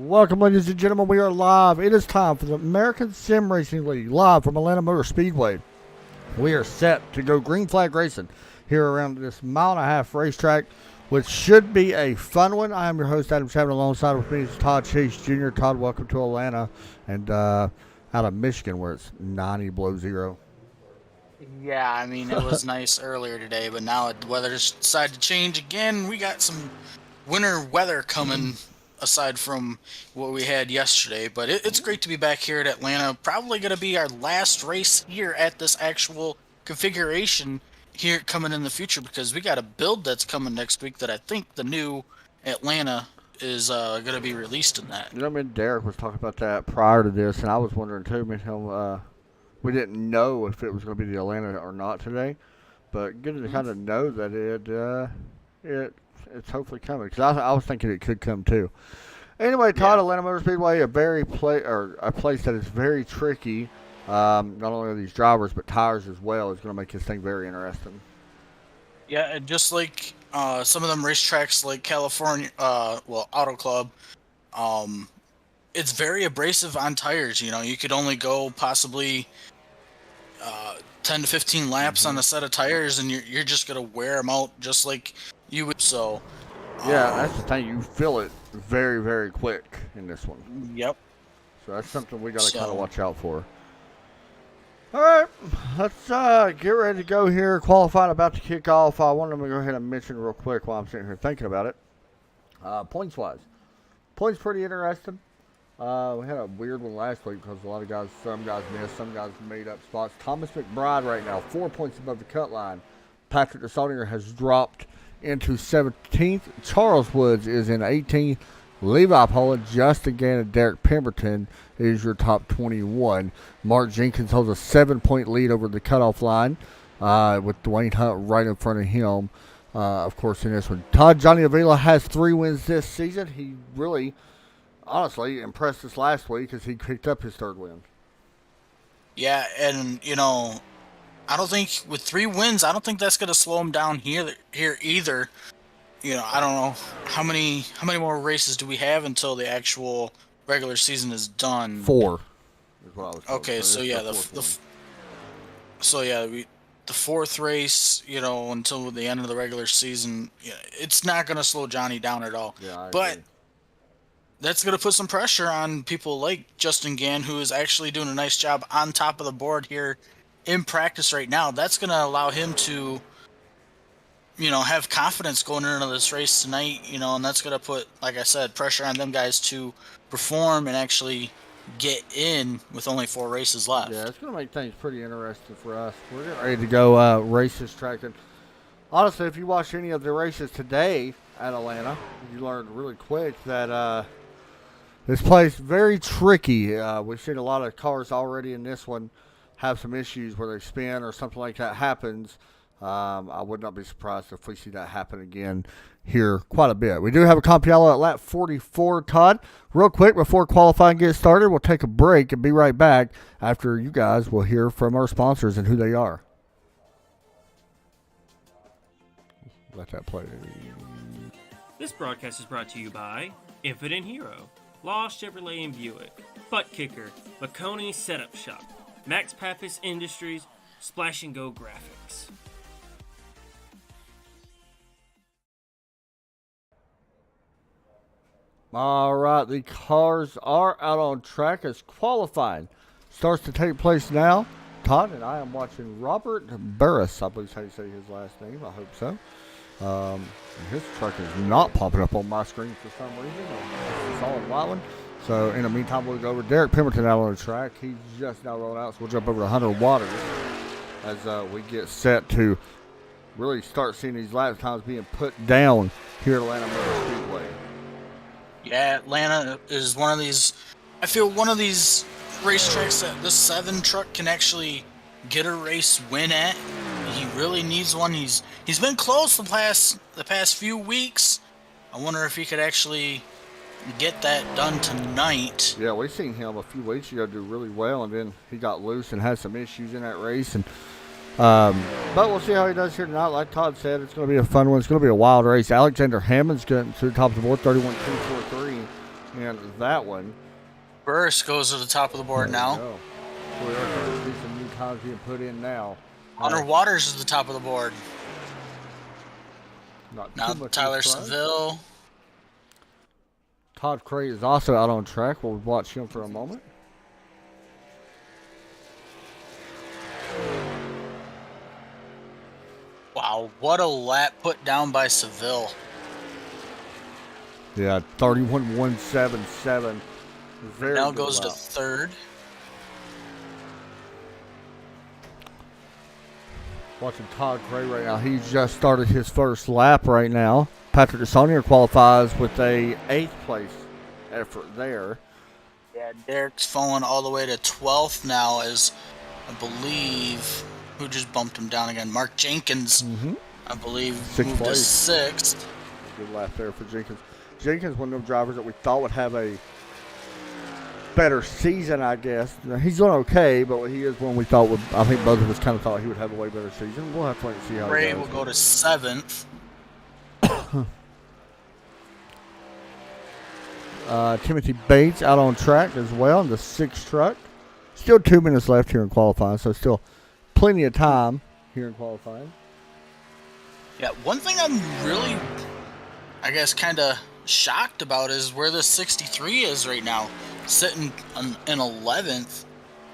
Welcome, ladies and gentlemen. We are live. It is time for the American Sim Racing League, live from Atlanta Motor Speedway. We are set to go green flag racing here around this mile-and-a-half racetrack, which should be a fun one. I am your host, Adam Chapman. Alongside with me is Todd Chase Jr. Todd, welcome to Atlanta and out of Michigan, where it's 90 below zero. Yeah, I mean, it was nice earlier today, but now the weather's decided to change again. We got some winter weather coming aside from what we had yesterday, but it's great to be back here at Atlanta. Probably going to be our last race here at this actual configuration here coming in the future, because we got a build that's coming next week that I think the new Atlanta is going to be released in that. You know, me and Derek was talking about that prior to this, and I was wondering too, me and him, we didn't know if it was going to be the Atlanta or not today, but good to kind of know that it's hopefully coming, because I was thinking it could come too. Anyway, Todd, Atlanta Motor Speedway, a place that is very tricky. Not only are these drivers, but tires as well, is going to make this thing very interesting. Yeah, and just like some of them racetracks like California, Auto Club, it's very abrasive on tires. You know, you could only go possibly 10 to 15 laps on a set of tires, and you're just gonna wear them out just like you would. So yeah, that's the thing. You feel it very, very quick in this one. Yep. So that's something we got to kind of watch out for. All right, let's get ready to go here. Qualifying about to kick off. I wanted to go ahead and mention real quick while I'm sitting here thinking about it. Points-wise, points pretty interesting. We had a weird one last week because some guys missed, some guys made up spots. Thomas McBride right now, 4 points above the cut line. Patrick DeSaulnier has dropped into 17th. Charles Woods is in 18th. Levi Poland, Justin Gannon, Derek Pemberton is your top 21. Mark Jenkins holds a 7-point lead over the cutoff line with Dwayne Hunt right in front of him, of course, in this one. Todd Johnny Avila has 3 wins this season. He really, honestly, impressed us last week as he picked up his 3rd win. Yeah, and, you know, I don't think with 3 wins, I don't think that's going to slow him down here either. You know, I don't know how many more races do we have until the actual regular season is done. 4 is what I was told. Okay, so yeah, the 4th race, you know, until the end of the regular season, yeah, it's not going to slow Johnny down at all. Yeah, but that's going to put some pressure on people like Justin Gann, who is actually doing a nice job on top of the board here in practice right now. That's going to allow him to, you know, have confidence going into this race tonight, you know, and that's going to put, like I said, pressure on them guys to perform and actually get in with only 4 races left. Yeah, it's going to make things pretty interesting for us. We're getting ready to go race this track. And honestly, if you watch any of the races today at Atlanta, you learned really quick that this place very tricky. We've seen a lot of cars already in this one have some issues where they spin or something like that happens. I would not be surprised if we see that happen again here quite a bit. We do have a Compialo at lap 44, Todd. Real quick, before qualifying gets started, we'll take a break and be right back after you guys will hear from our sponsors and who they are. Let that play. This broadcast is brought to you by Infinite Hero, Law Chevrolet and Buick, Butt Kicker, McConey Setup Shop, Max Pappas Industries, Splash and Go Graphics. All right, the cars are out on track as qualifying starts to take place now. Todd and I am watching Robert Burris. I believe is how you say his last name. I hope so. His truck is not popping up on my screen for some reason. It's a solid white one. So in the meantime, we'll go over Derek Pemberton out on the track. He's just now rolling out, so we'll jump over to Hunter Waters as we get set to really start seeing these lap times being put down here at Atlanta Motor Speedway. Yeah, Atlanta is one of these, I feel one of these racetracks that this 7 truck can actually get a race win at. He really needs one. He's been close the past few weeks. I wonder if he could actually get that done tonight. Yeah, we seen him a few weeks ago do really well, and then he got loose and had some issues in that race. And but we'll see how he does here tonight. Like Todd said, it's going to be a fun one. It's going to be a wild race. Alexander Hammond's getting to the top of the board, 31-2-4-3. in that one. Burris goes to the top of the board now. So we are going to see some new times being put in now. Hunter Waters is the top of the board. Not Now too much Tyler in front. Seville. Todd Cray is also out on track. We'll watch him for a moment. Wow, what a lap put down by Seville. Yeah, 31.177. Very Now good goes to lap. third. Watching Todd Cray right now. He just started his first lap right now. Patrick Desaunier qualifies with a 8th place effort there. Yeah, Derek's fallen all the way to 12th now as, I believe, who just bumped him down again? Mark Jenkins, I believe, moved to 6th. Good lap there for Jenkins. Jenkins, one of them drivers that we thought would have a better season, I guess. Now, he's doing okay, but he is one we thought would. I think both of us kind of thought he would have a way better season. We'll have to wait and see how Ray it goes. will go to 7th. Timothy Bates out on track as well in the 6th truck. Still 2 minutes left here in qualifying, so still plenty of time here in qualifying. Yeah, one thing I'm really, I guess, kind of shocked about is where the 63 is right now, sitting in 11th.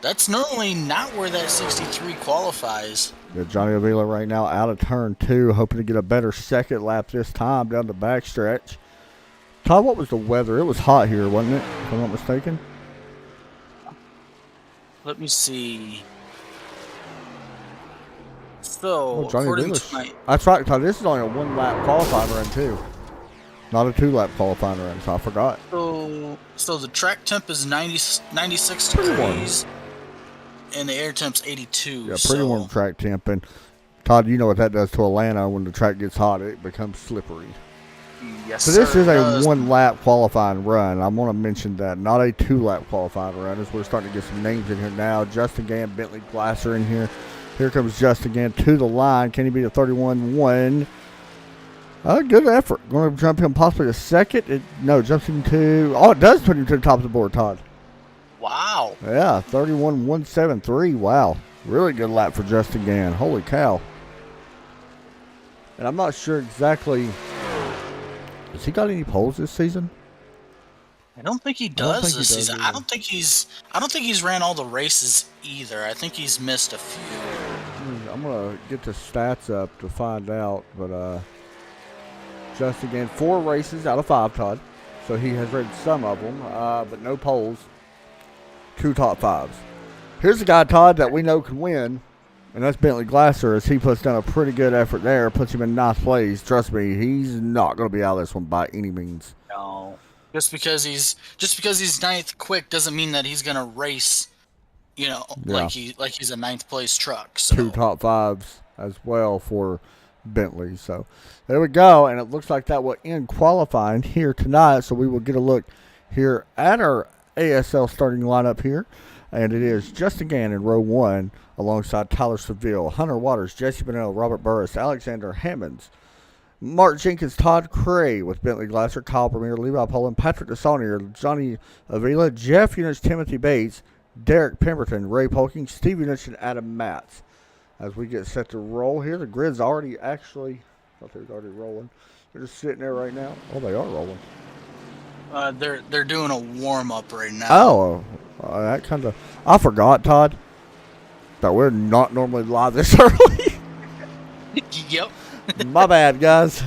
That's normally not where that 63 qualifies. Got Johnny Avila right now out of turn 2, hoping to get a better second lap this time down the backstretch. Todd, what was the weather? It was hot here, wasn't it? If I'm not mistaken. Let me see. So, Johnny according Avila's- to my... That's right, Todd. This is only a 1-lap qualifying run, too. Not a 2-lap qualifying run, so I forgot. So the track temp is 96 Pretty warm. degrees, and the air temp's 82. Yeah, pretty warm track temp. And Todd, you know what that does to Atlanta when the track gets hot. It becomes slippery. Yes, So this sir, is it a does. 1-lap qualifying run. I want to mention that. Not a 2-lap qualifying run, as we're starting to get some names in here now. Justin Gann, Bentley Glasser in here. Here comes Justin Gann to the line. Can he beat a 31-1? Good effort. Going to jump him possibly to second. No, jumps him to... Oh, it does put him to the top of the board, Todd. Wow. Yeah, 31.173. Wow. Really good lap for Justin Gann. Holy cow. And I'm not sure exactly... Has he got any poles this season? I don't think he does this season. I don't think he's ran all the races either. I think he's missed a few. I'm gonna get the stats up to find out, but Justin Gann 4 races out of 5, Todd. So he has ridden some of them, but no poles. 2 top 5s. Here's a guy, Todd, that we know can win, and that's Bentley Glasser, as he puts down a pretty good effort there, puts him in 9th place. Trust me, he's not going to be out of this one by any means. No. Just because he's 9th quick doesn't mean that he's gonna race, like he's a 9th place truck. So. 2 top 5s as well for Bentley. So there we go, and it looks like that will end qualifying here tonight. So we will get a look here at our ASL starting lineup here. And it is Justin Gann in row 1 alongside Tyler Seville, Hunter Waters, Jesse Bennell, Robert Burris, Alexander Hammonds, Mark Jenkins, Todd Cray with Bentley Glasser, Kyle Premier, Levi Poland, Patrick Desaunier, Johnny Avila, Jeff Eunice, Timothy Bates, Derek Pemberton, Ray Polking, Steve Eunice, and Adam Matz. As we get set to roll here, the grid's already I thought they was already rolling. They're just sitting there right now. Oh, they are rolling. They're doing a warm up right now. Oh, that kind of. I forgot, Todd, that we're not normally live this early. Yep. My bad, guys.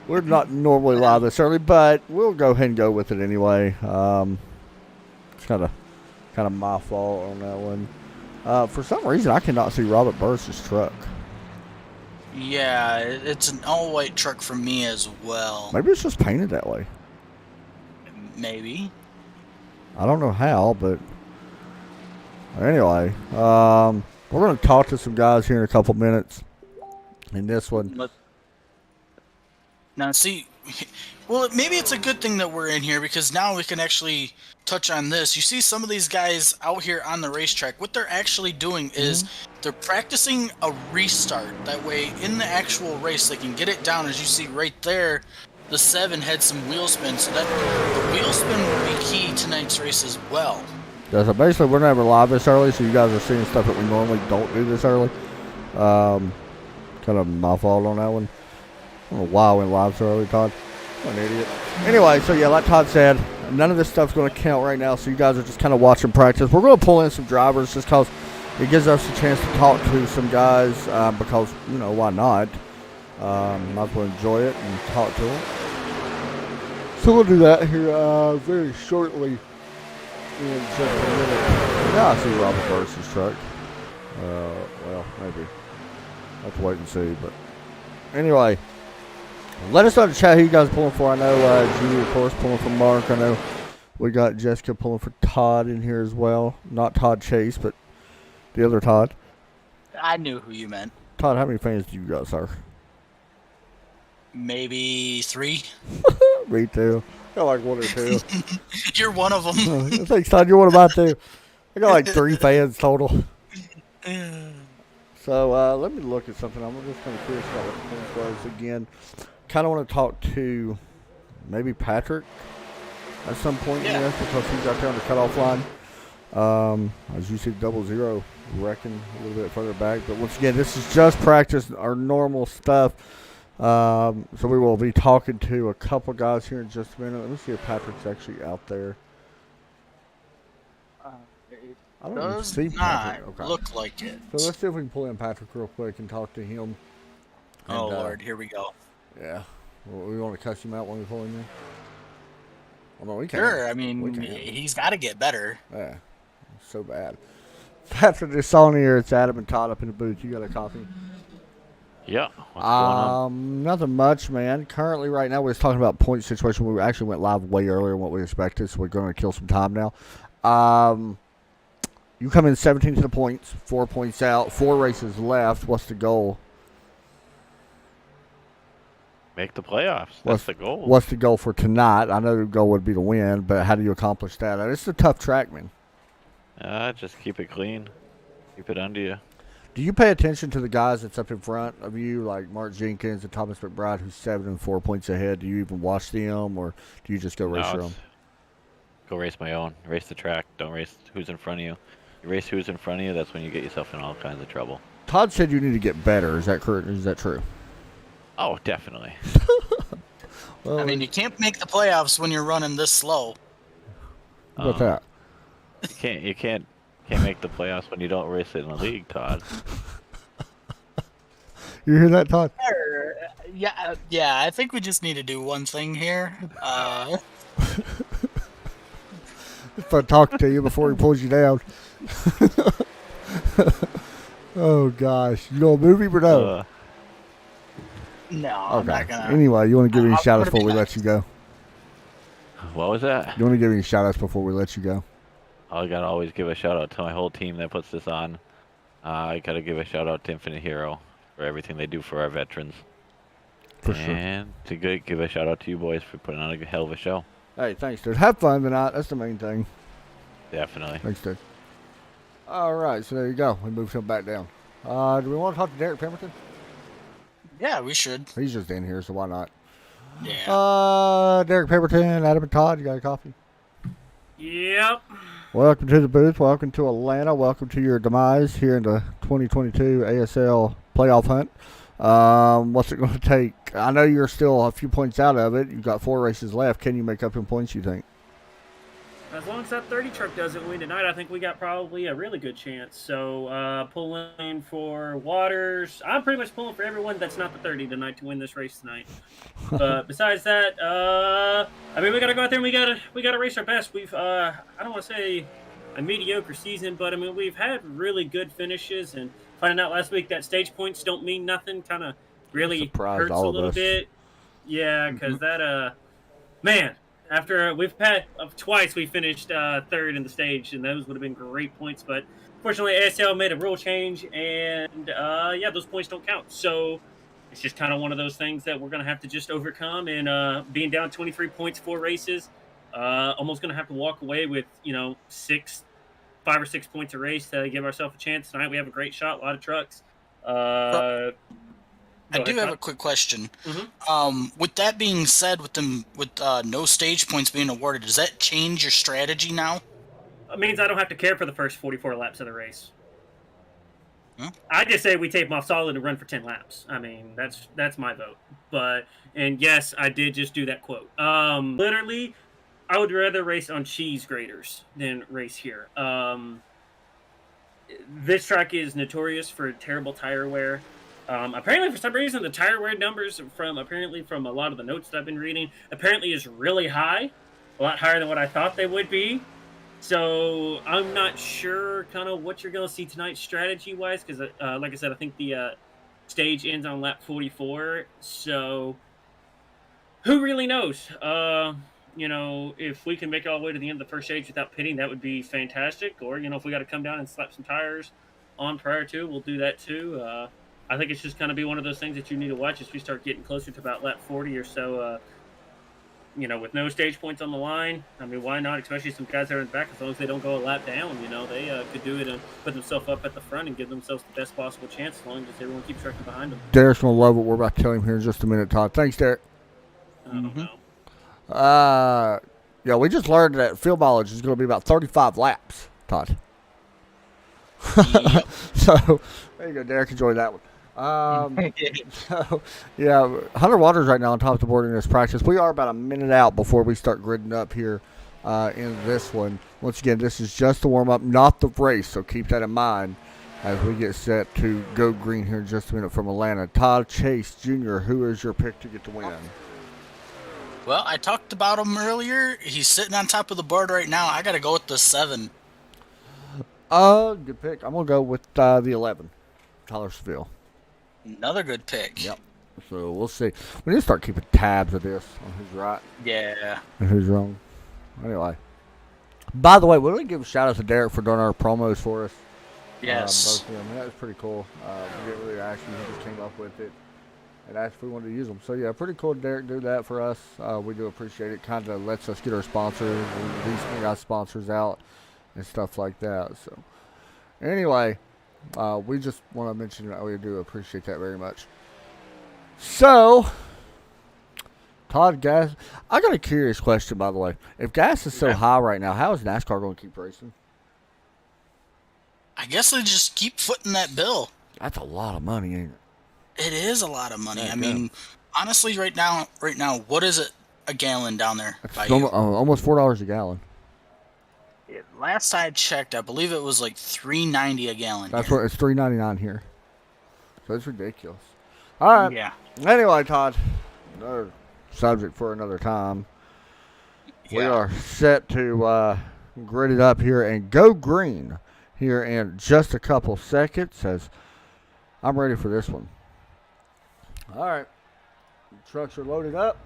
We're not normally live this early, but we'll go ahead and go with it anyway. It's kind of my fault on that one. For some reason, I cannot see Robert Burris' truck. Yeah, it's an all-white truck for me as well. Maybe it's just painted that way. Maybe. I don't know how, but anyway, we're going to talk to some guys here in a couple minutes. In this one, now see, well, maybe it's a good thing that we're in here because now we can actually touch on this. You see some of these guys out here on the racetrack, what they're actually doing is they're practicing a restart. That way, in the actual race, they can get it down, as you see right there. the 7 had some wheel spin, so that the wheel spin will be key tonight's race as well. Yeah, so basically we're never live this early, so you guys are seeing stuff that we normally don't do this early. Kind of my fault on that one. I don't know why I went live so early, Todd. I'm an idiot. Anyway, so yeah, like Todd said, none of this stuff's going to count right now, so you guys are just kind of watching practice. We're going to pull in some drivers just because it gives us a chance to talk to some guys because, you know, why not? Might as well enjoy it and talk to them. So we'll do that here very shortly in just a minute. Now I see Robert Burris's truck. Well, maybe. I'll have to wait and see, but anyway. Let us know in the chat who you guys are pulling for. I know Julie, of course, pulling for Mark. I know we got Jessica pulling for Todd in here as well. Not Todd Chase, but the other Todd. I knew who you meant. Todd, how many fans do you got, sir? Maybe 3. Me too. I got like 1 or 2. You're one of them. Thanks, Todd. You're one of my 2. I got like 3 fans total. So let me look at something. I'm just kind of curious about what the points was again. Kind of want to talk to maybe Patrick at some point in this because he's out there on the cutoff line. As you see, 00 wrecking a little bit further back. But once again, this is just practice, our normal stuff. So we will be talking to a couple guys here in just a minute. Let me see if Patrick's actually out there. I don't even Does see Patrick. Okay. look like it. So let's see if we can pull in Patrick real quick and talk to him. Oh, Lord, here we go. Yeah. Well, we want to cuss him out when we pull him in? Oh, no, we can't. Sure, I mean, he's got to get better. Yeah. So bad. Patrick is on here. It's Adam and Todd up in the booth. You got a coffee? Yeah. What's going on? Nothing much, man. Currently, right now, we're just talking about point situation. We actually went live way earlier than what we expected, so we're going to kill some time now. You come in 17 to the points, 4 points out, 4 races left. What's the goal? Make the playoffs. That's the goal. What's the goal for tonight? I know the goal would be to win, but how do you accomplish that? It's a tough track, man. Just keep it clean. Keep it under you. Do you pay attention to the guys that's up in front of you, like Mark Jenkins and Thomas McBride, who's 7 and 4 points ahead? Do you even watch them, or do you just go race your own? Go race my own. Race the track. Don't race who's in front of you. You race who's in front of you, that's when you get yourself in all kinds of trouble. Todd said you need to get better. Is that correct? Is that true? Oh, definitely. I mean, you can't make the playoffs when you're running this slow. How about that? You can't make the playoffs when you don't race it in the league, Todd. You hear that, Todd? Yeah. I think we just need to do one thing here. If I talk to you before he pulls you down. Oh gosh, you know a movie or no? No, I'm not gonna. Anyway, you want to give me a shout out before we let you go? What was that? You want to give me a shout outs before we let you go? I gotta always give a shout out to my whole team that puts this on. I gotta give a shout out to Infinite Hero for everything they do for our veterans. For sure. And to give a shout out to you boys for putting on a hell of a show. Hey, thanks, dude. Have fun tonight. That's the main thing. Definitely. Thanks, dude. All right, so there you go. We moved him back down. Do we want to talk to Derek Pemberton? Yeah, we should. He's just in here, so why not? Yeah. Derek Pemberton, Adam and Todd, you got a coffee? Yep. Welcome to the booth. Welcome to Atlanta. Welcome to your demise here in the 2022 ASL playoff hunt. What's it going to take? I know you're still a few points out of it. You've got 4 races left. Can you make up in points, you think? As long as that 30 truck doesn't win tonight, I think we got probably a really good chance. So pulling for Waters. I'm pretty much pulling for everyone that's not the 30 tonight to win this race tonight. But besides that, I mean, we got to go out there and we got to race our best. We've I don't want to say a mediocre season, but I mean, we've had really good finishes. And finding out last week that stage points don't mean nothing kind of really hurts a little bit. Yeah, because that man. After we've had twice, we finished 3rd in the stage, and those would have been great points. But fortunately, ASL made a rule change, and yeah, those points don't count. So it's just kind of one of those things that we're going to have to just overcome. And being down 23 points, 4 races, almost going to have to walk away with 5 or 6 points a race to give ourselves a chance tonight. We have a great shot, a lot of trucks. I do have a quick question. Mm-hmm. With that being said, with no stage points being awarded, does that change your strategy now? It means I don't have to care for the first 44 laps of the race. Huh? I just say we tape them off solid and run for 10 laps. I mean, that's my vote. And yes, I did just do that quote. Literally, I would rather race on cheese graters than race here. This track is notorious for terrible tire wear. Apparently, for some reason, the tire wear numbers from a lot of the notes that I've been reading apparently is really high, a lot higher than what I thought they would be. So I'm not sure kind of what you're going to see tonight strategy-wise because, like I said, I think the stage ends on lap 44. So who really knows? If we can make it all the way to the end of the first stage without pitting, that would be fantastic. Or, if we got to come down and slap some tires on prior to, we'll do that too. I think it's just going to be one of those things that you need to watch as we start getting closer to about lap 40 or so. With no stage points on the line, I mean, why not? Especially some guys that are in the back, as long as they don't go a lap down, they could do it and put themselves up at the front and give themselves the best possible chance as long as everyone keeps tracking behind them. Derek's going to love what we're about to tell him here in just a minute, Todd. Thanks, Derek. I don't know. Yeah, we just learned that field mileage is going to be about 35 laps, Todd. Yep. So, there you go, Derek. Enjoy that one. So, yeah, Hunter Waters right now on top of the board in this practice. We are about a minute out before we start gridding up here in this one. Once again, this is just the warm-up, not the race, so keep that in mind as we get set to go green here in just a minute from Atlanta. Todd Chase Jr., who is your pick to get the win? Well, I talked about him earlier. He's sitting on top of the board right now. I got to go with the 7. Good pick. I'm going to go with the 11, Tyler Seville. Another good pick. Yep. So we'll see. We need to start keeping tabs of this on who's right Yeah. and who's wrong. Anyway. By the way, we want to give a shout out to Derek for doing our promos for us. Yes. Both of them. That was pretty cool. We didn't really ask you. He just came up with it and asked if we wanted to use them. So, yeah, pretty cool Derek do that for us. We do appreciate it. Kind of lets us get our sponsors. We recently got sponsors out and stuff like that. So, anyway, we just want to mention that we do appreciate that very much. So, Todd Gas, I got a curious question, by the way. If gas is so high right now, how is NASCAR going to keep racing? I guess they just keep footing that bill. That's a lot of money, ain't it? It is a lot of money. Yeah, I mean, honestly, right now, what is it a gallon down there? It's almost $4 a gallon. Last I checked, I believe it was like $3.90 a gallon. That's what it's $3.99 here. So it's ridiculous. All right. Yeah. Anyway, Todd, another subject for another time. Yeah. We are set to grid it up here and go green here in just a couple seconds as I'm ready for this one. All right. The trucks are loaded up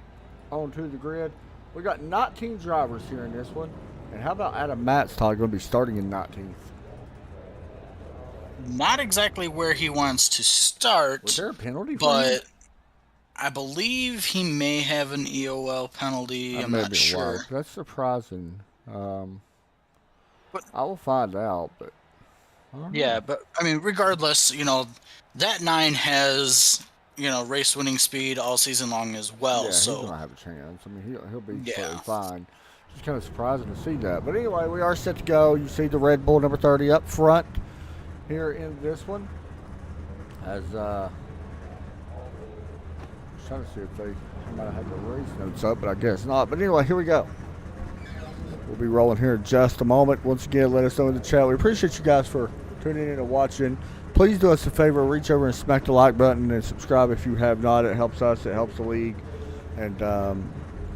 onto the grid. We got 19 drivers here in this one. And how about Adam Matt's, Todd, going to be starting in 19th? Not exactly where he wants to start. Was there a penalty for but him? I believe he may have an EOL penalty. I'm not sure. That's surprising. I will find out, but I don't know. Yeah, but I mean, regardless, that 9 has race winning speed all season long as well. Yeah, so he's gonna have a chance. I mean, he'll be totally fine. It's kind of surprising to see that. But anyway, we are set to go. You see the Red Bull number 30 up front here in this one. As I'm trying to see if they might have had the race notes up, but I guess not. But anyway, here we go. We'll be rolling here in just a moment. Once again, let us know in the chat. We appreciate you guys for tuning in and watching. Please do us a favor. Reach over and smack the like button and subscribe if you have not. It helps us. It helps the league. And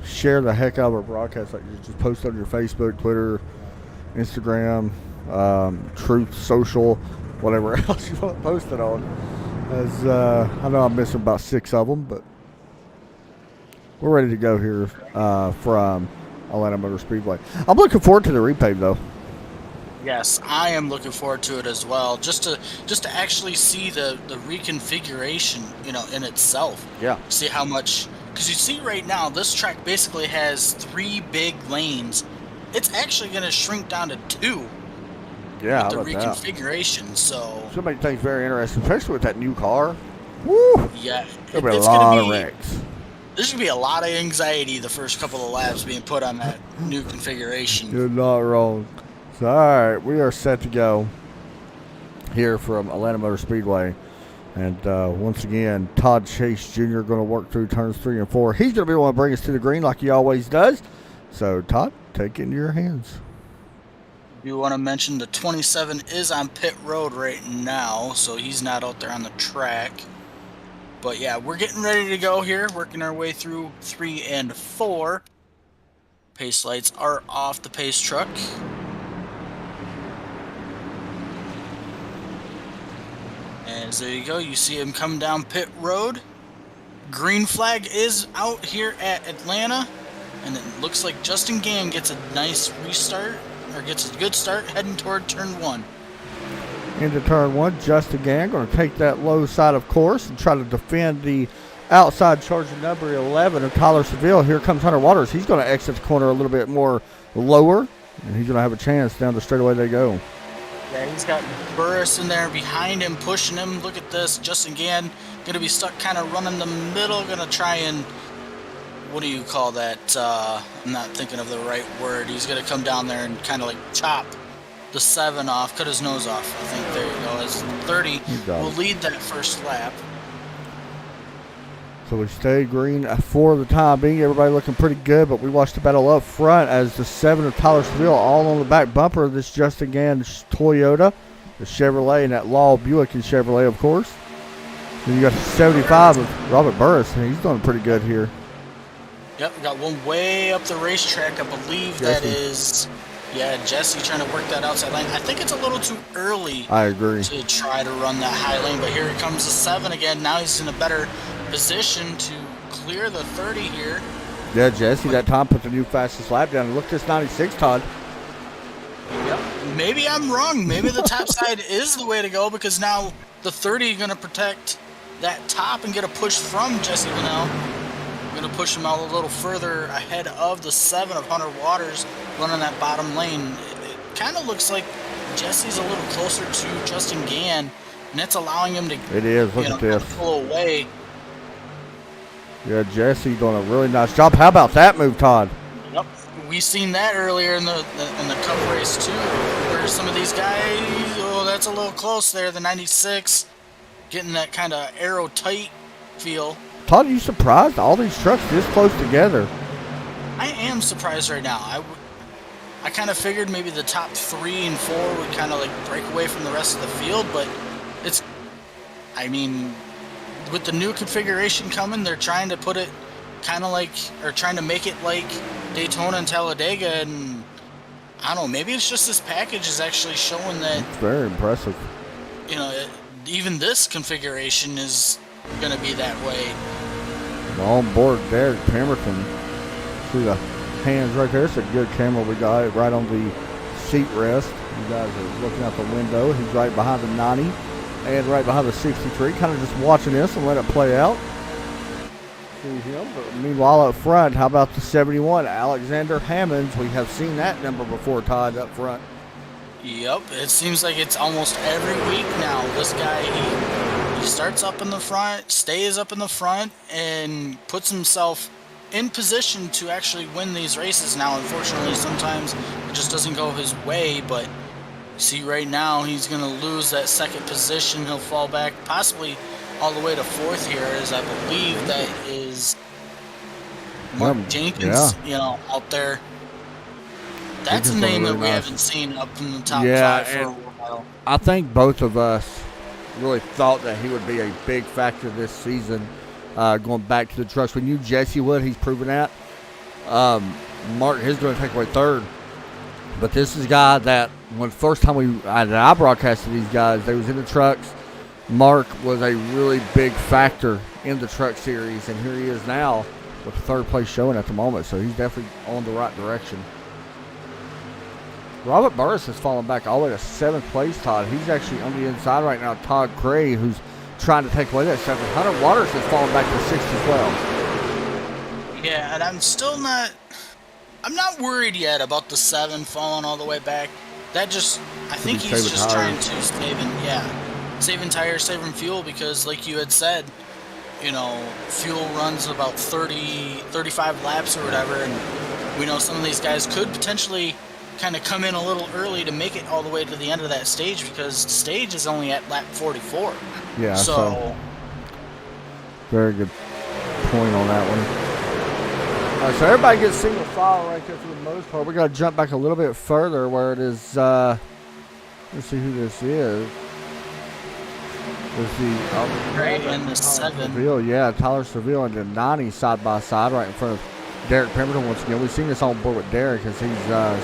share the heck out of our broadcast. Like, you just post on your Facebook, Twitter, Instagram, Truth Social, whatever else you want to post it on. As I know I'm missing about 6 of them, but we're ready to go here from Atlanta Motor Speedway. I'm looking forward to the repave, though. yes, I am looking forward to it as well. Just to actually see the reconfiguration, in itself. Yeah. See how much. Because you see right now, this track basically has 3 big lanes. It's actually going to shrink down to 2 Yeah, with the how about that? reconfiguration. So It's going to make things very interesting, especially with that new car. Woo! Yeah, There'll be a it's lot gonna of be. wrecks. There's gonna be a lot of anxiety the first couple of laps being put on that new configuration. You're not wrong. So, all right, we are set to go here from Atlanta Motor Speedway. And once again, Todd Chase Jr. going to work through turns 3 and 4. He's going to be the one to bring us to the green like he always does. So, Todd, take it into your hands. You want to mention the 27 is on pit road right now, so he's not out there on the track. But yeah, we're getting ready to go here, working our way through 3 and 4. Pace lights are off the pace truck. And there you go, you see him come down pit road. Green flag is out here at Atlanta. And it looks like Justin Gann gets a nice restart, or gets a good start heading toward turn 1. Into turn 1, Justin Gann going to take that low side of course and try to defend the outside charging number 11 of Tyler Seville. Here comes Hunter Waters. He's going to exit the corner a little bit more lower, and he's going to have a chance down the straightaway they go. Yeah, he's got Burris in there behind him, pushing him. Look at this. Justin Gann going to be stuck kind of running the middle. Going to try and, what do you call that? I'm not thinking of the right word. He's going to come down there and kind of like chop the 7 off, cut his nose off. I think there you go. As 30 will lead that first lap. So we stay green for the time being. Everybody looking pretty good, but we watched the battle up front as the 7 of Tyler Seville all on the back bumper of this Justin Gann Toyota, the Chevrolet, and that Law Buick and Chevrolet, of course. Then you got the 75 of Robert Burris, and he's doing pretty good here. Yep, we got one way up the racetrack. I believe that is, yeah, Jesse trying to work that outside lane. I think it's a little too early. I agree. To try to run that high lane, but here comes the 7 again. Now he's in a better position to clear the 30 here. Yeah, Jesse, that time put the new fastest lap down. Look at this 96, Todd. Yep. Maybe I'm wrong. Maybe the top side is the way to go, because now the 30 is going to protect that top and get a push from Jesse Linnell. Going to push him out a little further ahead of the 7 of Hunter Waters running that bottom lane. It kind of looks like Jesse's a little closer to Justin Gann, and that's allowing him to Look at this. Pull away. Yeah, Jesse doing a really nice job. How about that move, Todd? Yep, we seen that earlier in the Cup race too, where some of these guys, oh, that's a little close there. The 96 getting that kind of aero tight feel. Todd, are you surprised all these trucks this close together? I am surprised right now. I kind of figured maybe the top 3 and 4 would kind of like break away from the rest of the field, but it's, I mean, with the new configuration coming, they're trying to put it kind of like, or trying to make it like Daytona and Talladega, and I don't know, maybe it's just this package is actually showing that. It's very impressive. You know, even this configuration is going to be that way. On board there, Pemberton. See the hands right there. It's a good camera we got it right on the seat rest. You guys are looking out the window. He's right behind the 90 and right behind the 63. Kind of just watching this and let it play out. See him. But meanwhile, up front, how about the 71, Alexander Hammonds? We have seen that number before, Todd, up front. Yep, it seems like it's almost every week now. This guy, he starts up in the front, stays up in the front, and puts himself in position to actually win these races. Now, unfortunately, sometimes it just doesn't go his way, but see right now he's going to lose that second position. He'll fall back possibly all the way to 4th here, as I believe that is Mark Jenkins, out there. That's a name that we haven't seen up in the top 5 for a while. I think both of us really thought that he would be a big factor this season, going back to the trucks. We knew Jesse would. He's proven that. Mark is going to take away 3rd. But this is a guy that when first time I broadcasted these guys, they was in the trucks. Mark was a really big factor in the truck series, and here he is now with 3rd place showing at the moment. So he's definitely on the right direction. Robert Burris has fallen back all the way to 7th place, Todd. He's actually on the inside right now. Todd Cray, who's trying to take away that 7th. Hunter Waters has fallen back to 6th as well. Yeah, and I'm not worried yet about the 7 falling all the way back. That just, I think he's just trying to save saving tires, saving fuel, because like you had said, you know, fuel runs about 35 laps or whatever, and we know some of these guys could potentially kind of come in a little early to make it all the way to the end of that stage, because the stage is only at lap 44. Yeah, so very good point on that one. All right, so everybody gets single file right there for the most part. We got to jump back a little bit further where it is. Let's see who this is. Right in the 7. Seville, yeah, Tyler Seville and the 90 side by side right in front of Derek Pemberton once again. We've seen this on board with Derek as he's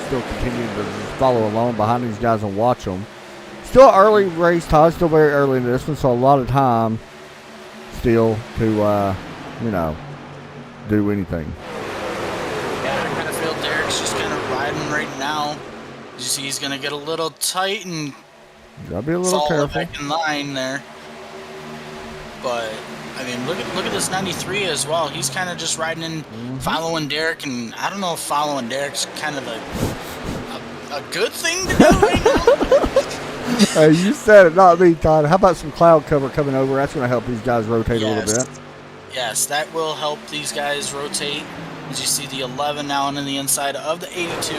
still continuing to follow along behind these guys and watch them. Still early race, Todd. Still very early in this one, so a lot of time still to, do anything. Yeah, I kind of feel Derek's just kind of riding right now. You see he's going to get a little tight and Gotta be a little fall careful. back in line there. But, I mean, look at this 93 as well. He's kind of just riding in, following Derek, and I don't know if following Derek's kind of a good thing to do right now. Hey, you said it, not me, Todd. How about some cloud cover coming over? That's going to help these guys rotate a little bit. Yes, that will help these guys rotate. As you see the 11 now on the inside of the 82.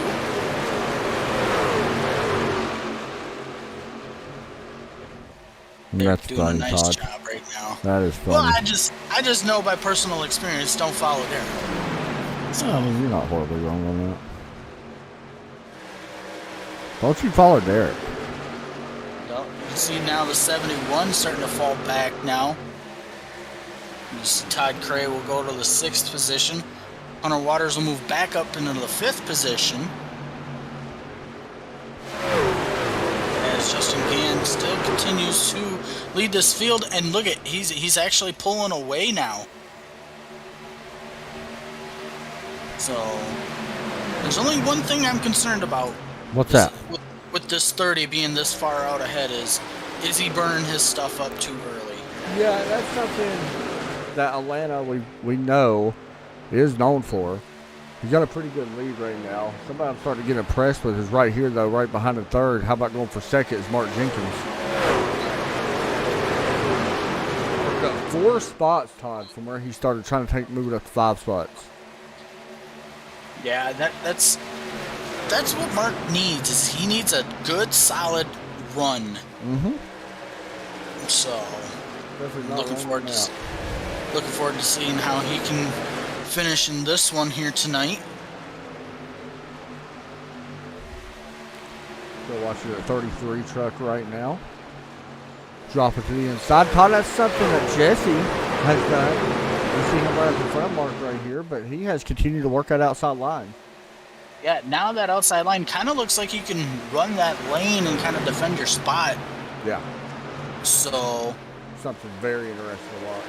They're That's doing fun, a nice Todd. job right now. That is fun. Well, I just know by personal experience, don't follow Derek. So, I mean, you're not horribly wrong on that. Don't you follow Derek? well, you see now the 71 starting to fall back now. You see Todd Cray will go to the 6th position. Hunter Waters will move back up into the 5th position. As Justin Gann still continues to lead this field, and look at he's actually pulling away now. So there's only one thing I'm concerned about. What's that? With this 30 being this far out ahead is he burning his stuff up too early? Yeah, that's something that Atlanta we know is known for. He's got a pretty good lead right now. Somebody I'm starting to get impressed with is right here, though, right behind the 3rd. How about going for 2nd is Mark Jenkins. We've got 4 spots, Todd, from where he started trying to move it up to 5 spots. Yeah, that's what Mark needs. Is he needs a good, solid run. So looking forward to seeing how he can finish in this one here tonight. Still watching the 33 truck right now. Drop it to the inside. Todd, that's something that Jesse has done. You see him right up in front of Mark right here, but he has continued to work that outside line. Yeah, now that outside line kind of looks like you can run that lane and kind of defend your spot. Yeah. So Something very interesting to watch.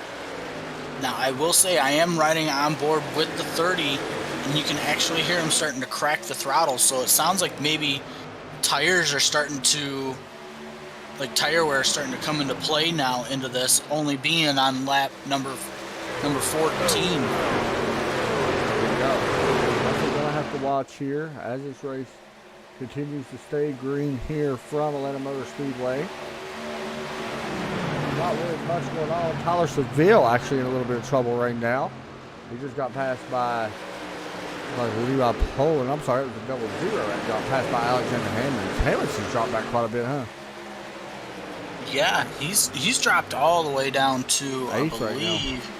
now I will say I am riding on board with the 30, and you can actually hear him starting to crack the throttle. So it sounds like maybe tires are starting to, like tire wear is starting to come into play now into this, only being on lap number 14. We're going to have to watch here as this race continues to stay green here from Atlanta Motor Speedway. Not really much going on. Tyler Seville actually in a little bit of trouble right now. He just got passed by Levi Poland. I'm sorry, it was a double zero that got passed by Alexander Hammonds. Hammonds has dropped back quite a bit, huh? Yeah, he's dropped all the way down to, I 8th right now. believe.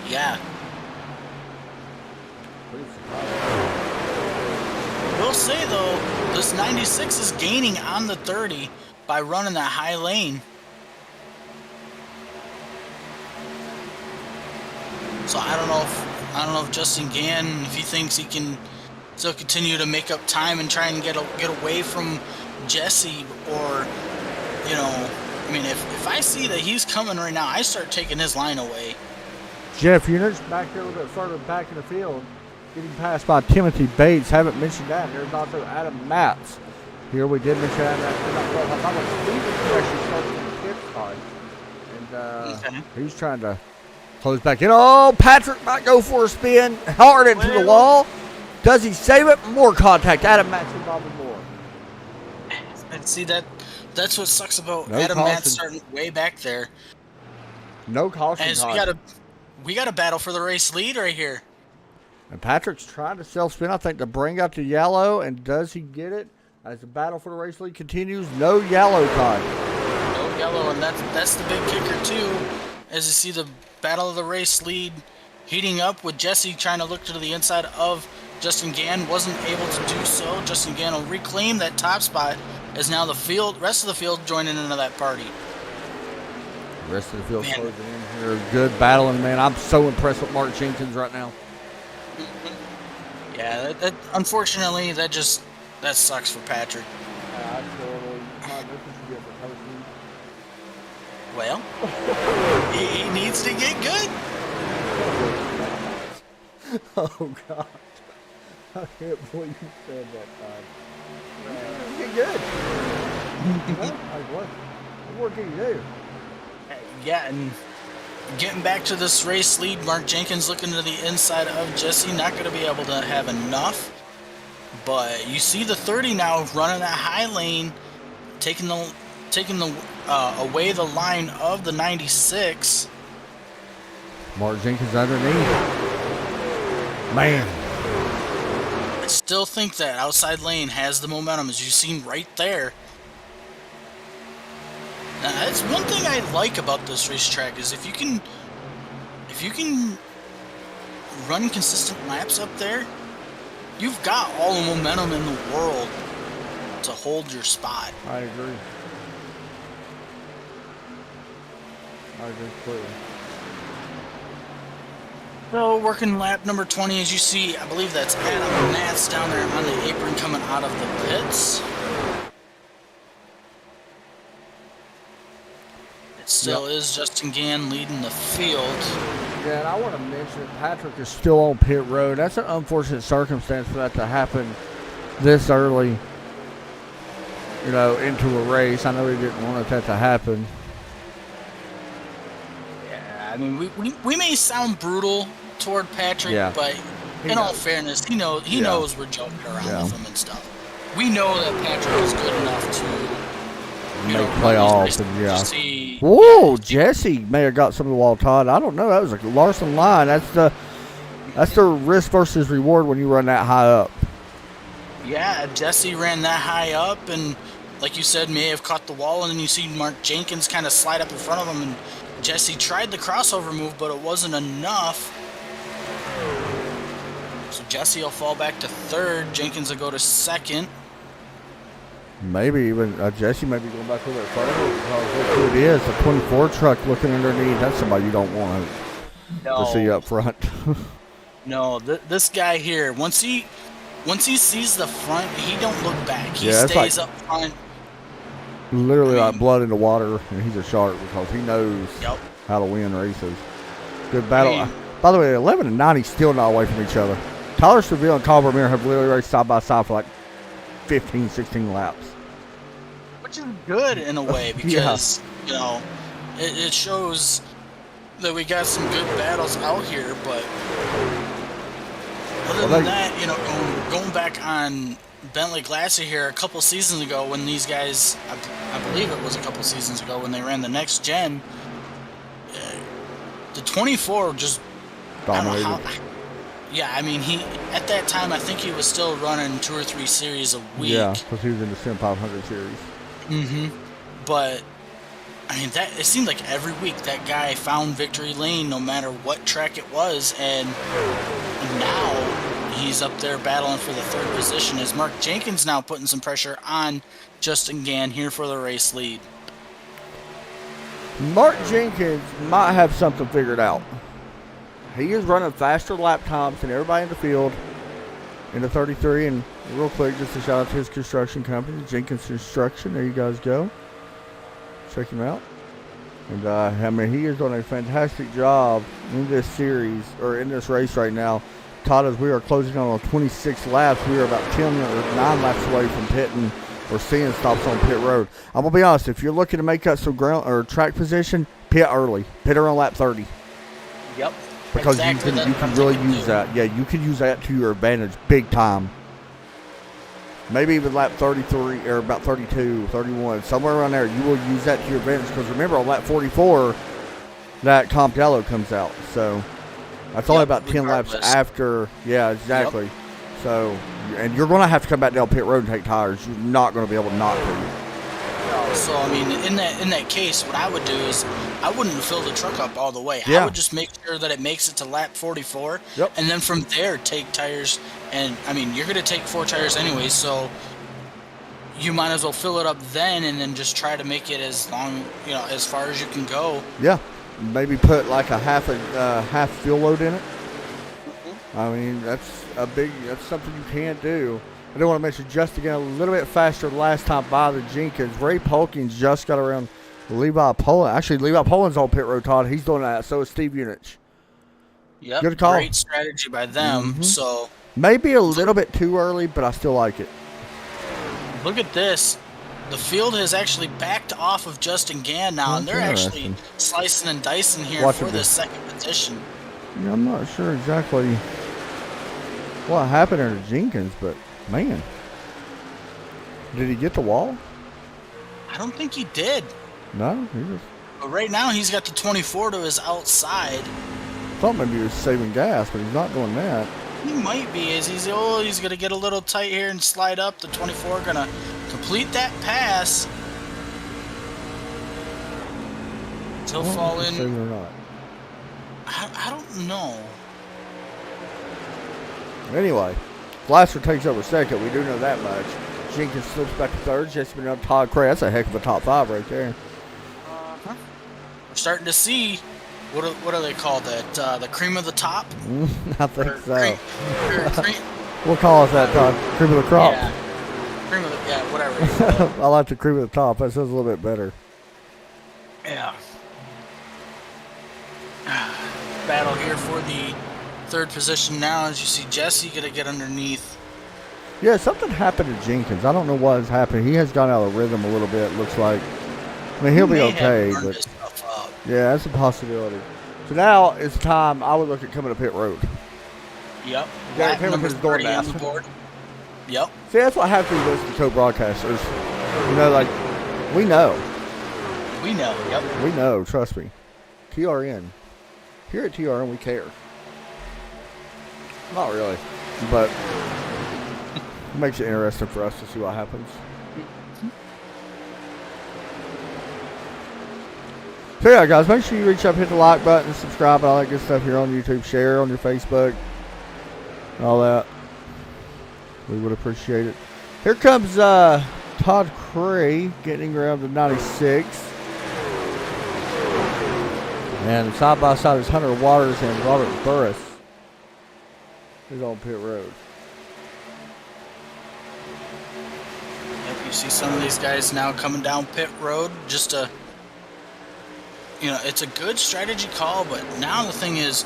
Yeah. Pretty surprising. We'll say though, this 96 is gaining on the 30 by running that high lane. So I don't know if Justin Gann, if he thinks he can still continue to make up time and try and get away from Jesse, or I mean, if I see that he's coming right now, I start taking his line away. Jeff, you're just back here a little bit further back in the field, getting passed by Timothy Bates. Haven't mentioned that. There's also Adam Matz. Here we did mention Adam Matz. I thought Stevens actually started in the pit side. And he's trying to close back in. Oh, Patrick might go for a spin. Hard into the wall. Does he save it? More contact. Adam Matz involved in more. And see that That's what sucks about No Adam caution. Matt starting way back there. No caution. As Todd. we got a battle for the race lead right here. And Patrick's trying to self-spin, I think, to bring out the yellow. And does he get it? As the battle for the race lead continues, no yellow, Todd. No yellow, and that's the big kicker, too. As you see the battle of the race lead heating up with Jesse trying to look to the inside of Justin Gann. Wasn't able to do so. Justin Gann will reclaim that top spot as now the rest of the field joining into that party. The rest of the field closing in here. Good battling, man. I'm so impressed with Mark Jenkins right now. Yeah, that unfortunately, that sucks for Patrick. Well, he needs to get good. Oh, God. I can't believe you said that, Todd. Get good. What more can you do? Yeah, and getting back to this race lead, Mark Jenkins looking to the inside of Jesse, not going to be able to have enough. But you see the 30 now running that high lane, taking away the line of the 96. Mark Jenkins underneath. Man. I still think that outside lane has the momentum, as you've seen right there. Now, that's one thing I like about this racetrack is if you can run consistent laps up there, you've got all the momentum in the world to hold your spot. I agree. I agree completely. So working lap number 20, as you see, I believe that's Adam Nats down there on the apron coming out of the pits. It still is Justin Gann leading the field. Yeah, and I want to mention that Patrick is still on pit road. That's an unfortunate circumstance for that to happen this early, into a race. I know he didn't want that to happen. Yeah, I mean, we may sound brutal toward Patrick, but in all fairness, he knows we're joking around with him and stuff. We know that Patrick is good enough to make playoffs and Whoa, Jesse may have got some of the wall, Todd. I don't know. That was a Larson line. That's the risk versus reward when you run that high up. Yeah, Jesse ran that high up, and like you said, may have caught the wall, and then you see Mark Jenkins kind of slide up in front of him, and Jesse tried the crossover move, but it wasn't enough. So Jesse will fall back to third. Jenkins will go to second. Maybe even Jesse may be going back over there further because look who it is. The 24 truck looking underneath. That's somebody you don't want to see up front. No, this guy here, once he sees the front, he don't look back. He stays up front. Literally like blood in the water, and he's a shark because he knows how to win races. Good battle. By the way, 11 and 90 still not away from each other. Tyler Seville and Carl Vermeer have literally raced side by side for like 15, 16 laps. Which is good in a way because, it shows that we got some good battles out here, but other than that, going back on Bentley Glasser here a couple seasons ago when these guys, I believe it was a couple seasons ago when they ran the next gen, the 24 just dominated. Yeah, I mean, at that time, I think he was still running 2 or 3 series a week. Yeah, because he was in the Sim 500 series. Mm-hmm. But, I mean, it seemed like every week that guy found victory lane no matter what track it was, and now he's up there battling for the third position as Mark Jenkins now putting some pressure on Justin Gann here for the race lead. Mark Jenkins might have something figured out. He is running faster lap times than everybody in the field in the 33. And real quick, just a shout out to his construction company, Jenkins Construction. There you guys go. Check him out. And he is doing a fantastic job in this series, or in this race right now. Todd, as we are closing on 26 laps, we are about 10 or 9 laps away from pitting or seeing stops on pit road. I'm going to be honest, if you're looking to make up some ground or track position, pit early. Pit around lap 30. Yep. Because you can really use that. Yeah, you can use that to your advantage big time. maybe even lap 33 or about 32, 31, somewhere around there, you will use that to your advantage. Because remember, on lap 44, that comp yellow comes out. So that's only about 10 laps after. Yeah, exactly. Yep. So, and you're going to have to come back down pit road and take tires. You're not going to be able not to. So I mean, in that case, what I would do is I wouldn't fill the truck up all the way. Yeah. I would just make sure that it makes it to lap 44, yep. and then from there take tires. And I mean, you're gonna take 4 tires anyway, so you might as well fill it up then, and then just try to make it as long, as far as you can go. Yeah, maybe put like a half fuel load in it. Mm-hmm. I mean, that's something you can't do. I do want to mention just again a little bit faster last time by the Jenkins. Ray Polkins just got around Levi Poland. Actually, Levi Poland's on pit road, Todd. He's doing that. So is Steve Unich. Yep. Good call. Great strategy by them. Mm-hmm. So maybe a little bit too early, but I still like it. Look at this. The field has actually backed off of Justin Gann now, and they're actually slicing and dicing here for the second position. Yeah, I'm not sure exactly what happened to Jenkins, but man, did he get the wall? I don't think he did. No, he just. But right now he's got the 24 to his outside. I thought maybe he was saving gas, but he's not doing that. He might be. He's going to get a little tight here and slide up. The 24 going to complete that pass. He'll fall in. Or not. I don't know. Anyway, Glasser takes over second. We do know that much. Jenkins slips back to third. Just been up Todd Cray. That's a heck of a top 5 right there. We're starting to see. What are they called? That the cream of the top? I think so. Cream. We'll call it that, Todd. Cream of the crop. Yeah. Cream of the whatever. I like the cream of the top. That sounds a little bit better. Yeah. Battle here for the third position now. As you see, Jesse gonna get underneath. Yeah, something happened to Jenkins. I don't know what has happened. He has gone out of rhythm a little bit. Looks like. I mean, he'll be okay, but. Yeah, that's a possibility. So now it's time I would look at coming to pit road. Yep. Lap number 30 on the board. Yep. See, that's what happens to listen to co-broadcasters. Like, we know. We know, yep. We know, trust me. TRN. Here at TRN, we care. Not really, but it makes it interesting for us to see what happens. So yeah, guys, make sure you reach up, hit the like button, subscribe, and all that good stuff here on YouTube. Share on your Facebook, all that. We would appreciate it. Here comes Todd Cray getting around to 96. And side by side is Hunter Waters and Robert Burris. He's on pit road. Yep, you see some of these guys now coming down pit road just to. It's a good strategy call, but now the thing is,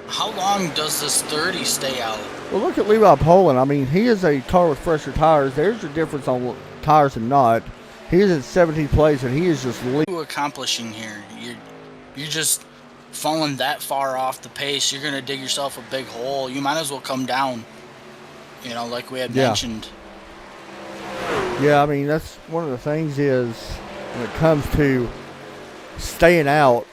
how long does this 30 stay out? Well, look at Levi Poland. I mean, he is a car with fresher tires. There's your difference on tires and not. He is in 17th place, and he is just accomplishing here. You're just falling that far off the pace. You're going to dig yourself a big hole. You might as well come down, like we had mentioned. Yeah, I mean, that's one of the things is when it comes to staying out,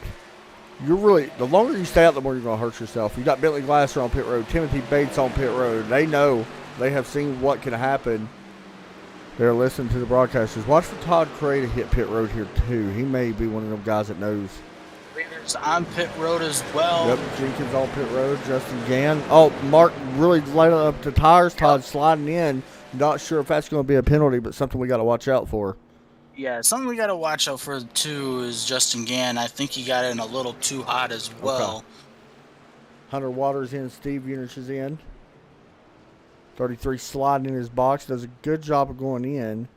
the longer you stay out, the more you're going to hurt yourself. You got Bentley Glasser on pit road, Timothy Bates on pit road. They know, they have seen what can happen. They're listening to the broadcasters. Watch for Todd Cray to hit pit road here too. He may be one of them guys that knows. Raiders on pit road as well. Yep, Jenkins on pit road, Justin Gann. Oh, Mark really lighting up the tires. Todd sliding in. Not sure if that's going to be a penalty, but something we got to watch out for. Yeah, something we got to watch out for, too, is Justin Gann. I think he got in a little too hot as well. Okay. Hunter Waters in, Steve Unich is in. 33 sliding in his box. Does a good job of going in.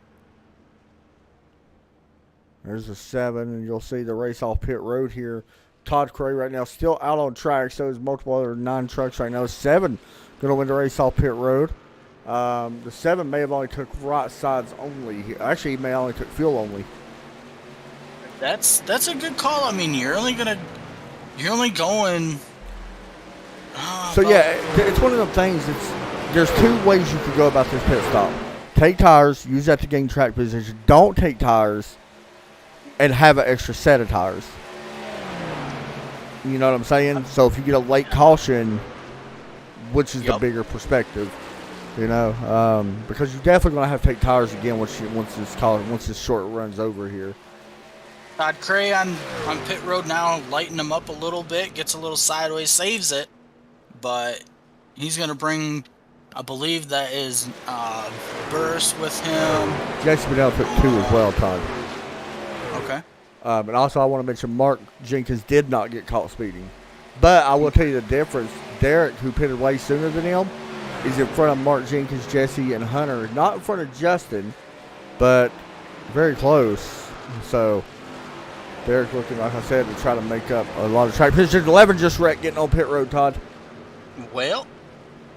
There's a 7, and you'll see the race off pit road here. Todd Cray right now still out on track. So is multiple other 9 trucks right now. 7 going to win the race off pit road. The 7 may have only took right sides only. Actually, he may only took fuel only. That's a good call. I mean, you're only going. So yeah, it's one of them things. There's 2 ways you could go about this pit stop. take tires, use that to gain track position. Don't take tires and have an extra set of tires. You know what I'm saying? So if you get a late caution, which is the bigger perspective, you know, because you're definitely gonna have to take tires again once this short runs over here. Todd Cray on pit road now, lighten him up a little bit, gets a little sideways, saves it, but he's gonna bring, I believe that is Burris with him. Jason Bedell took 2 as well, Todd. Okay. And also I want to mention Mark Jenkins did not get caught speeding, but I will tell you the difference. Derek, who pitted way sooner than him, is in front of Mark Jenkins, Jesse, and Hunter. Not in front of Justin, but very close. So Derek looking, like I said, to try to make up a lot of track position. 11 just wrecked getting on pit road, Todd. Well,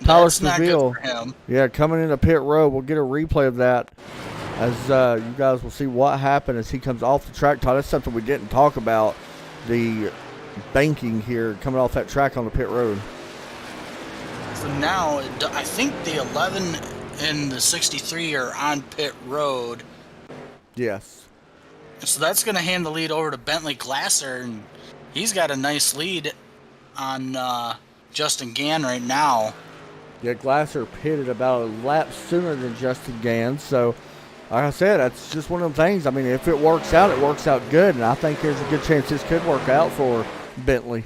Tyler that's not good Seville. for him. Yeah, coming into pit road. We'll get a replay of that as you guys will see what happened as he comes off the track, Todd. That's something we didn't talk about, the banking here coming off that track on the pit road. So now, I think the 11 and the 63 are on pit road. Yes. So that's going to hand the lead over to Bentley Glasser, and he's got a nice lead on Justin Gann right now. Yeah, Glasser pitted about a lap sooner than Justin Gann, so like I said, that's just one of them things. I mean, if it works out, it works out good, and I think there's a good chance this could work out for Bentley.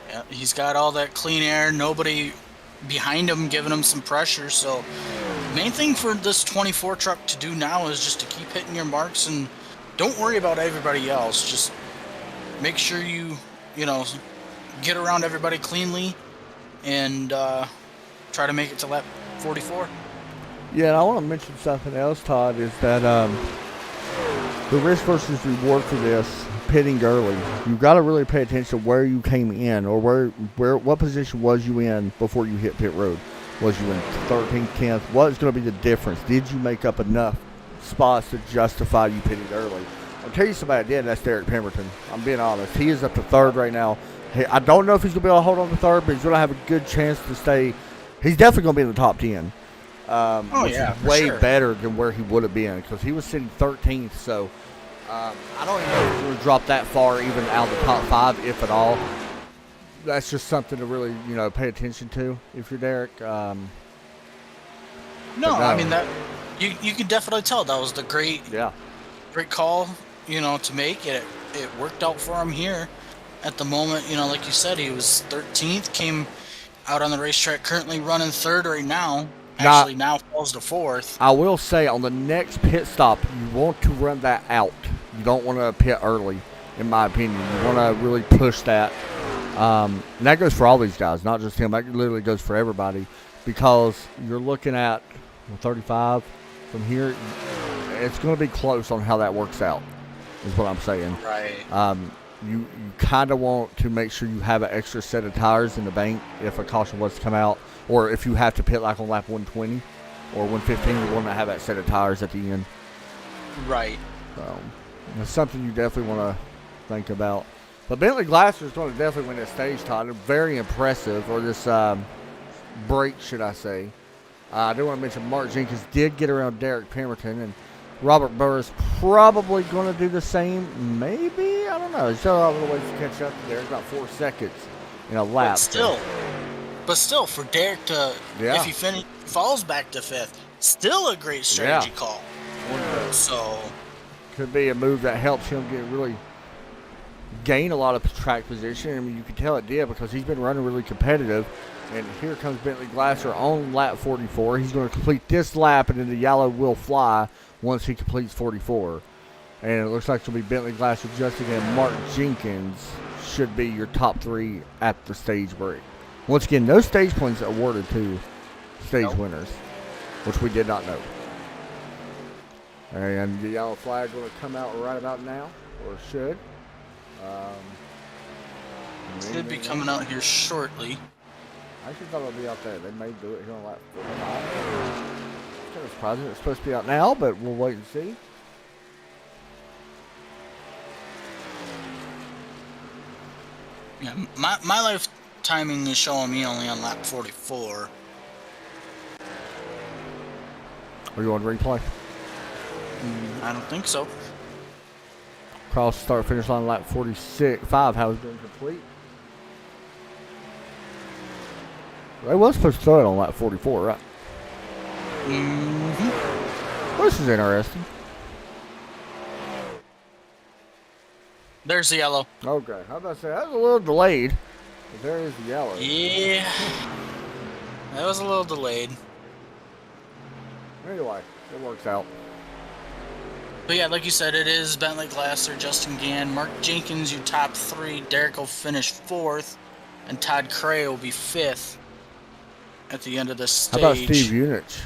Yeah, he's got all that clean air, nobody behind him giving him some pressure, so main thing for this 24 truck to do now is just to keep hitting your marks and don't worry about everybody else. Just make sure you get around everybody cleanly and try to make it to lap 44. Yeah, and I want to mention something else, Todd, is that the risk versus reward for this, pitting early. You've got to really pay attention to where you came in or what position was you in before you hit pit road. Was you in 13th, 10th? What's going to be the difference? Did you make up enough spots to justify you pitting early? I'll tell you somebody that did, that's Derek Pemberton. I'm being honest. He is up to 3rd right now. I don't know if he's going to be able to hold on to 3rd, but he's going to have a good chance to stay. He's definitely going to be in the top 10. Which is way better than where he would have been because he was sitting 13th. So I don't even know if he's going to drop that far even out of the top 5, if at all. That's just something to really, pay attention to if you're Derek. No, I mean that you can definitely tell that was the great call, to make it. It worked out for him here. At the moment, like you said, he was 13th, came out on the racetrack, currently running 3rd right now. Actually, now falls to 4th. I will say on the next pit stop, you want to run that out. You don't want to pit early, in my opinion. You want to really push that. And that goes for all these guys, not just him. That literally goes for everybody because you're looking at 35 from here. It's going to be close on how that works out, is what I'm saying. Right. You kind of want to make sure you have an extra set of tires in the bank if a caution was to come out, or if you have to pit like on lap 120 or 115, you want to have that set of tires at the end. Right. So it's something you definitely want to think about. But Bentley Glasser is going to definitely win this stage, Todd. Very impressive, or this break, should I say. I do want to mention Mark Jenkins did get around Derek Pemberton, and Robert Burris probably going to do the same. Maybe, I don't know. He's still a little ways to catch up there. It's about 4 seconds in a lap. But still, for Derek to, if he falls back to 5th, still a great strategy call. So could be a move that helps him gain a lot of track position. I mean, you can tell it did because he's been running really competitive. And here comes Bentley Glasser on lap 44. He's going to complete this lap, and then the yellow will fly once he completes 44. And it looks like it'll be Bentley Glasser, Justin, and Mark Jenkins should be your top 3 at the stage break. Once again, no stage points awarded to stage winners, which we did not know. And the yellow flag will come out right about now, or should. Should be coming out here shortly. I actually thought it would be out there. They may do it here on lap 45. It's kind of surprising. It's supposed to be out now, but we'll wait and see. Yeah, my life timing is showing me only on lap 44. Are you on replay? I don't think so. Cross start finish line lap 46.5 has been complete. They was supposed to throw it on lap 44, right? Mm-hmm. This is interesting. There's the yellow. Okay, how about I say that's a little delayed, but there is the yellow. Yeah. That was a little delayed. Anyway, it works out. But yeah, like you said, it is Bentley Glasser, Justin Gann, Mark Jenkins, your top three. Derek will finish 4th, and Todd Cray will be 5th at the end of this stage. How about Steve Unich?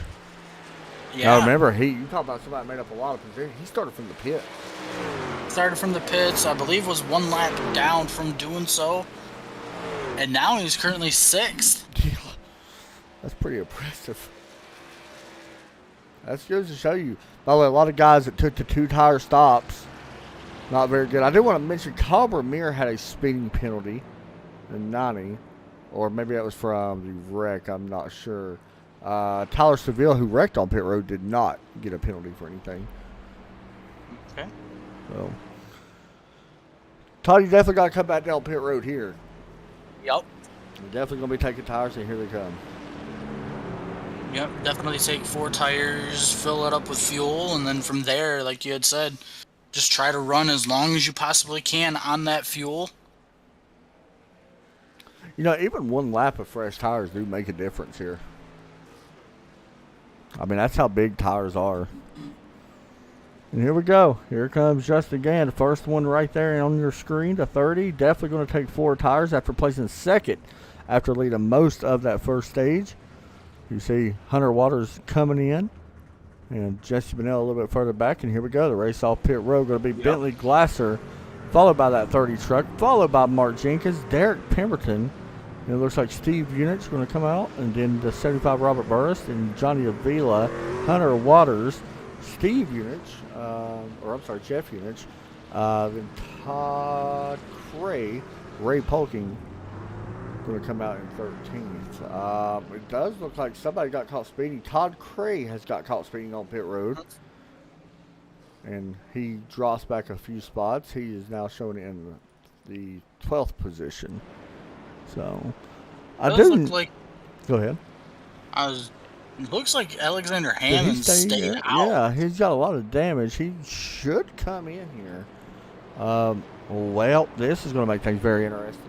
Yeah. Now remember, you talk about somebody that made up a lot of positions. He started from the pit. Started from the pits, I believe was 1 lap down from doing so. And now he's currently 6th. That's pretty impressive. That goes to show you. By the way, a lot of guys that took the 2-tire stops, not very good. I do want to mention Kyle Vermeer had a speeding penalty in 90, or maybe that was from the wreck. I'm not sure. Tyler Seville, who wrecked on pit road, did not get a penalty for anything. Okay. So, Todd, you definitely got to come back down pit road here. Yep. You're definitely going to be taking tires, and here they come. Yep, definitely take 4 tires, fill it up with fuel, and then from there, like you had said, just try to run as long as you possibly can on that fuel. You know, even 1 lap of fresh tires do make a difference here. I mean, that's how big tires are. And here we go. Here comes Justin Gann. The first one right there on your screen, the 30. Definitely going to take 4 tires after placing 2nd after leading most of that first stage. You see Hunter Waters coming in and Jesse Bennell a little bit further back. And here we go. The race off pit road going to be Bentley Glasser, followed by that 30 truck, followed by Mark Jenkins, Derek Pemberton. And it looks like Steve Unich going to come out. And then the 75 Robert Burris and Johnny Avila, Hunter Waters, Steve Unich, Jeff Unich, then Todd Cray, Ray Polking going to come out in 13th. It does look like somebody got caught speeding. Todd Cray has got caught speeding on pit road. And he drops back a few spots. He is now showing in the 12th position. So, I didn't. Look like, go ahead. Looks like Alexander Hammond stayed out. Yeah, he's got a lot of damage. He should come in here. Well, this is going to make things very interesting.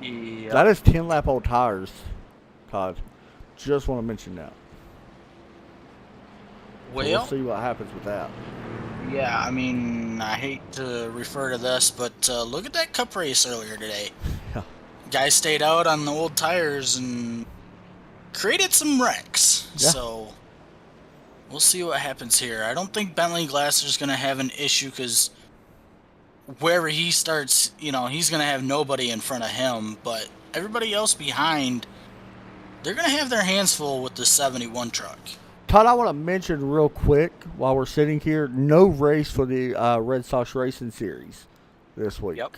Yeah. That is 10-lap old tires, Todd. Just want to mention that. Well, so we'll see what happens with that. Yeah, I mean, I hate to refer to this, but look at that cup race earlier today. Yeah. Guys stayed out on the old tires and created some wrecks. Yeah. So we'll see what happens here. I don't think Bentley Glasser's going to have an issue because wherever he starts, he's going to have nobody in front of him. But everybody else behind, they're going to have their hands full with the 71 truck. Todd, I want to mention real quick while we're sitting here, no race for the Red Sox Racing Series this week. Yep.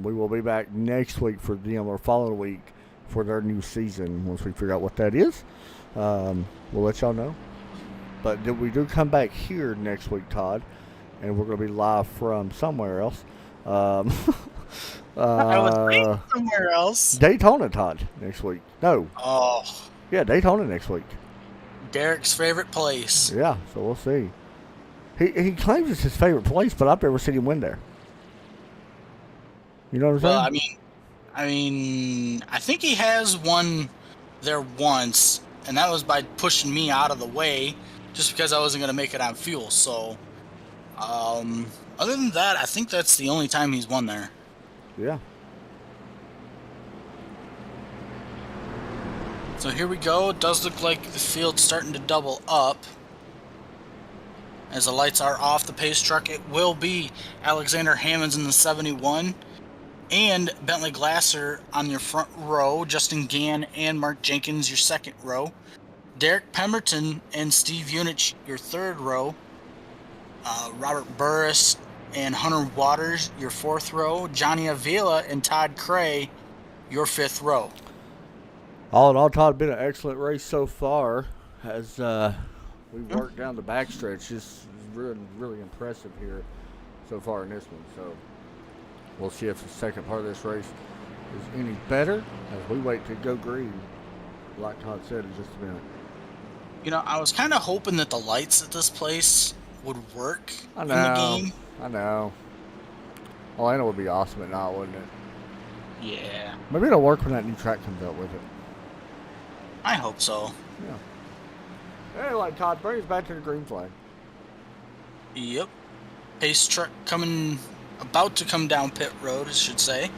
We will be back next week for them, or following week for their new season once we figure out what that is. We'll let y'all know. But we do come back here next week, Todd, and we're going to be live from somewhere else. I was thinking somewhere else. Daytona, Todd, next week. No. Oh. Yeah, Daytona next week. Derek's favorite place. Yeah, so we'll see. He claims it's his favorite place, but I've never seen him win there. You know what I'm saying? Well, I mean, I think he has won there once, and that was by pushing me out of the way, just because I wasn't going to make it on fuel. So, other than that, I think that's the only time he's won there. Yeah. So here we go. It does look like the field's starting to double up. As the lights are off the pace truck, it will be Alexander Hammonds in the 71 and Bentley Glasser on your front row, Justin Gann and Mark Jenkins your second row, Derek Pemberton and Steve Unich your third row, Robert Burris and Hunter Waters your fourth row, Johnny Avila and Todd Cray your fifth row. All in all, Todd, been an excellent race so far. as we work down the backstretch. This is really, really impressive here so far in this one. So we'll see if the second part of this race is any better as we wait to go green, like Todd said in just a minute. You know, I was kind of hoping that the lights at this place would work I in know. the game. I know. Atlanta would be awesome at not, wouldn't it? Yeah, Maybe it'll work when that new track comes out with it. I hope so. Yeah. Hey, like Todd, bring us back to the green flag. Yep. Pace truck about to come down pit road, I should say.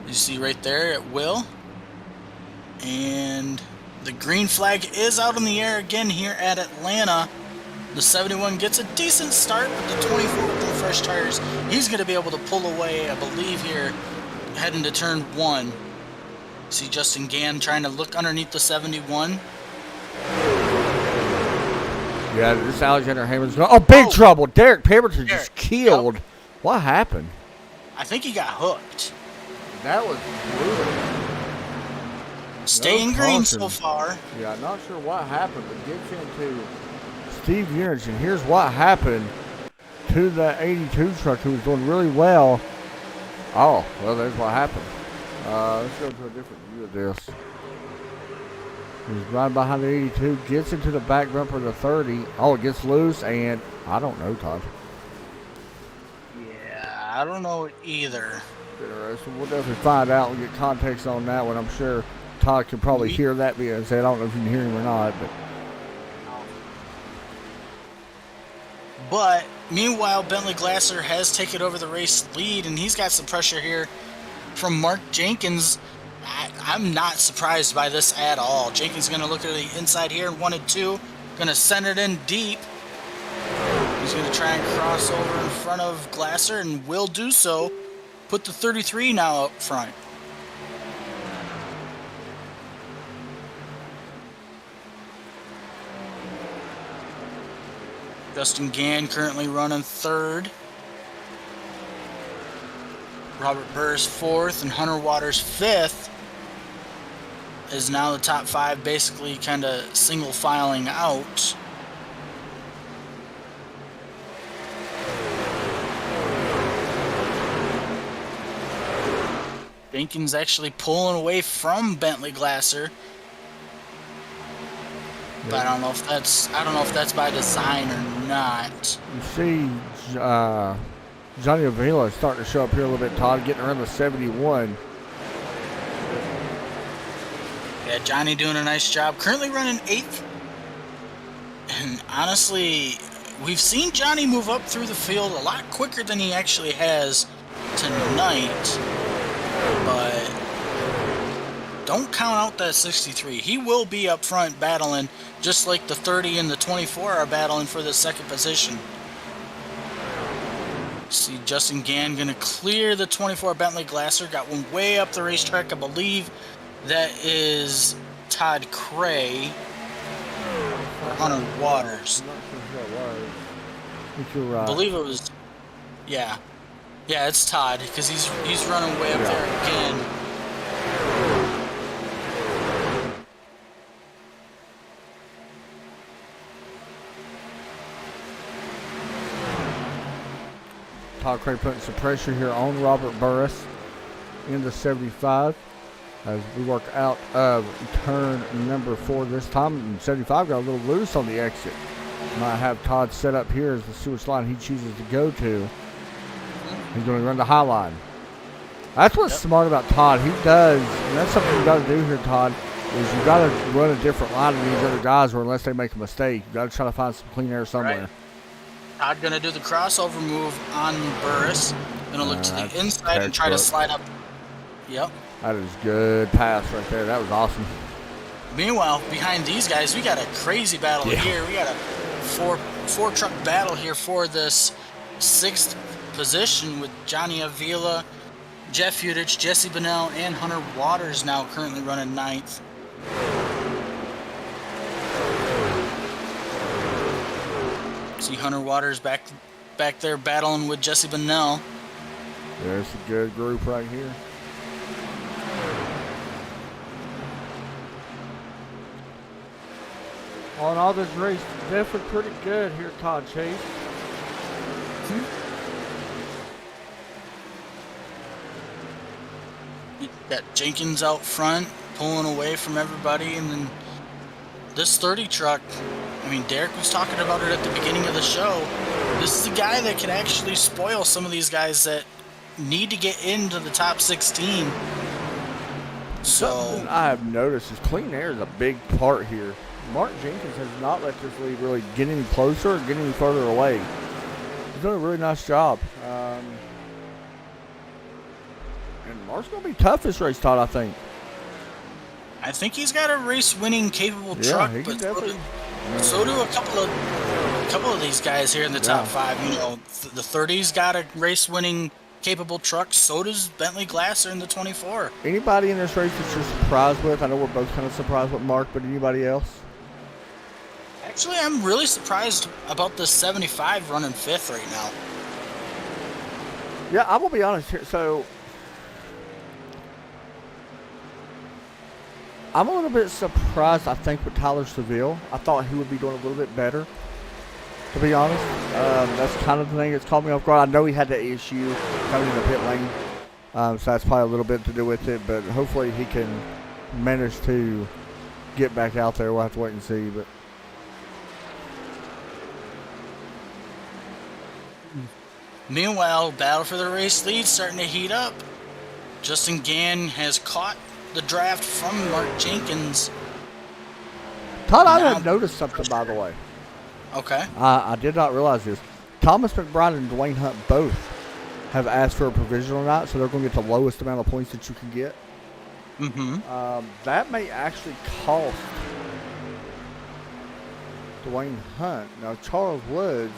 You see right there at Will. And the green flag is out in the air again here at Atlanta. The 71 gets a decent start, but the 24 with the fresh tires, he's going to be able to pull away, I believe, here, heading to turn 1. See Justin Gann trying to look underneath the 71. Yeah, this Alexander Hamilton's going. Oh, big trouble. Derek Pemberton just killed. Yep. What happened? I think he got hooked. That was brutal. Staying No green caution. so far. Yeah, not sure what happened, but gets into Steve Unich, and here's what happened to that 82 truck who was doing really well. Oh, well, there's what happened. Let's go to a different view of this. He's right behind the 82, gets into the back bumper of the 30. Oh, it gets loose, and I don't know, Todd. Yeah, I don't know either. Interesting. We'll definitely find out and get context on that one. I'm sure Todd can probably hear that being said. I don't know if you can hear him or not, But meanwhile, Bentley Glasser has taken over the race lead, and he's got some pressure here from Mark Jenkins. I'm not surprised by this at all. Jenkins going to look at the inside here, 1 and 2. Going to send it in deep. He's going to try and cross over in front of Glasser, and will do so. Put the 33 now up front. Justin Gann currently running 3rd. Robert Burris 4th, and Hunter Waters 5th. Is now the top 5 basically kind of single filing out. Jenkins actually pulling away from Bentley Glasser. But I don't know if that's by design or not. you see Johnny Avila is starting to show up here a little bit, Todd, getting around the 71. Yeah, Johnny doing a nice job. Currently running 8th. And honestly, we've seen Johnny move up through the field a lot quicker than he actually has tonight. But don't count out that 63. He will be up front battling, just like the 30 and the 24 are battling for the second position. See Justin Gann going to clear the 24 Bentley Glasser. Got one way up the racetrack, I believe. That is Todd Cray or Hunter Waters. I'm not sure who that was. I think you're right. I believe it was, yeah. Yeah, it's Todd, because he's running way up there again. Todd Cray putting some pressure here on Robert Burris in the 75 as we work out of turn number 4 this time. And 75 got a little loose on the exit. Might have Todd set up here as the switch line he chooses to go to. He's going to run the high line. That's what's smart about Todd. He does, and that's something you got to do here, Todd, is you got to run a different line than these other guys, or unless they make a mistake, you got to try to find some clean air somewhere. Right. Todd going to do the crossover move on Burris. Going to look to the inside and try to slide up. Yep. That is good pass right there. That was awesome. Meanwhile, behind these guys, we got a crazy battle here. We got a four truck battle here for this 6th position with Johnny Avila, Jeff Udich, Jesse Bonnell, and Hunter Waters now currently running 9th. See Hunter Waters back there battling with Jesse Bonnell. There's a good group right here. On all this race, definitely pretty good here, Todd Chase. You got Jenkins out front, pulling away from everybody, and then this 30 truck, I mean, Derek was talking about it at the beginning of the show. This is the guy that can actually spoil some of these guys that need to get into the top 16. Something I have noticed is clean air is a big part here. Mark Jenkins has not let this lead really get any closer or get any further away. He's done a really nice job. And Mark's going to be tough this race, Todd, I think. I think he's got a race-winning capable truck, he can but definitely. so do a couple of these guys here in the top five. You know, the 30's got a race-winning capable truck. So does Bentley Glasser in the 24. Anybody in this race that you're surprised with? I know we're both kind of surprised with Mark, but anybody else? Actually, I'm really surprised about the 75 running fifth right now. Yeah, I will be honest here. So, I'm a little bit surprised, I think, with Tyler Seville. I thought he would be doing a little bit better, to be honest. That's kind of the thing that's caught me off guard. I know he had the issue coming in the pit lane, so that's probably a little bit to do with it, but hopefully he can manage to get back out there. We'll have to wait and see. But meanwhile, battle for the race lead starting to heat up. Justin Gann has caught the draft from Mark Jenkins. Todd, I have noticed something, by the way. Okay. I did not realize this. Thomas McBride and Dwayne Hunt both have asked for a provisional night, so they're going to get the lowest amount of points that you can get. Mm-hmm. That may actually cost Dwayne Hunt. Now, Charles Woods,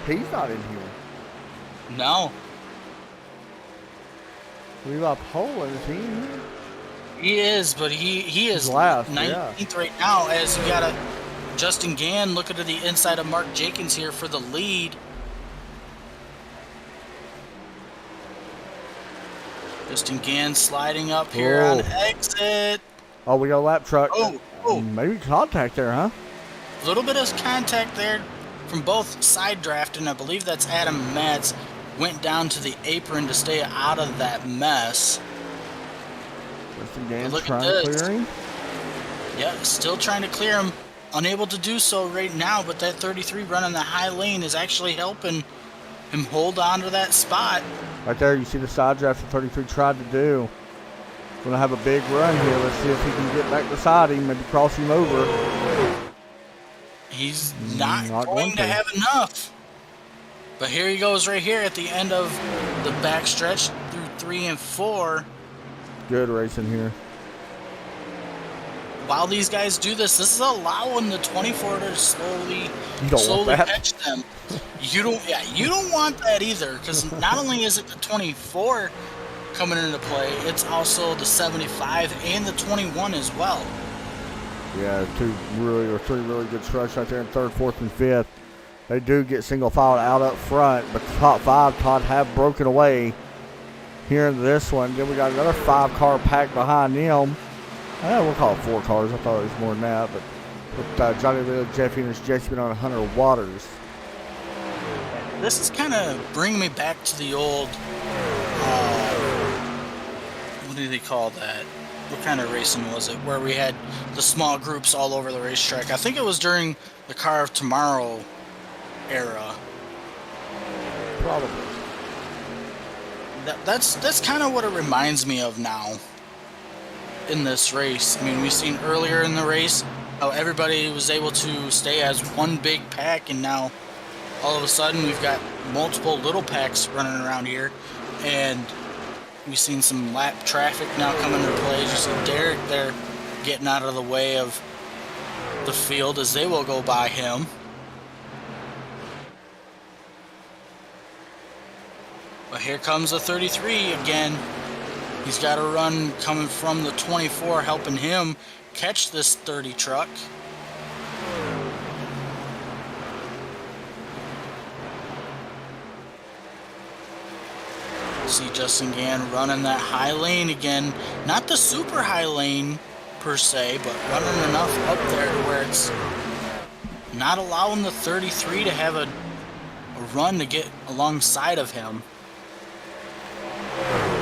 he's not in here. No. Levi Poland, is he in here? He is, but he is last, 19th right now, as you got a Justin Gann looking to the inside of Mark Jenkins here for the lead. Justin Gann sliding up here on exit. Oh, we got a lap truck. Oh. Maybe contact there, huh? A little bit of contact there from both side drafting. I believe that's Adam Metz. Went down to the apron to stay out of that mess. Justin Gann's trying to clear him. Yeah, still trying to clear him. Unable to do so right now, but that 33 running the high lane is actually helping him hold on to that spot. Right there, you see the side draft the 33 tried to do. Going to have a big run here. Let's see if he can get back beside him, maybe cross him over. He's not going to have enough. But here he goes right here at the end of the backstretch through 3 and 4. Good racing here. While these guys do this, this is allowing the 24 to slowly catch them. You don't want that either, because not only is it the 24 coming into play, it's also the 75 and the 21 as well. Yeah, three really good trucks right there in third, fourth, and fifth. They do get single filed out up front, but the top five, Todd, have broken away here in this one. Then we got another 5-car pack behind them. We'll call it 4 cars. I thought it was more than that, but with Johnny Little, Jeff Enos, Jason on Hunter Waters. This is kind of bringing me back to the old, what do they call that? What kind of racing was it? Where we had the small groups all over the racetrack. I think it was during the Car of Tomorrow era. Probably. That's kind of what it reminds me of now in this race. I mean, we've seen earlier in the race how everybody was able to stay as one big pack, and now all of a sudden we've got multiple little packs running around here, and we've seen some lap traffic now come into play. You see Derek there getting out of the way of the field as they will go by him. But here comes the 33 again. He's got a run coming from the 24, helping him catch this 30 truck. See Justin Gann running that high lane again. Not the super high lane per se, but running enough up there to where it's not allowing the 33 to have a run to get alongside of him.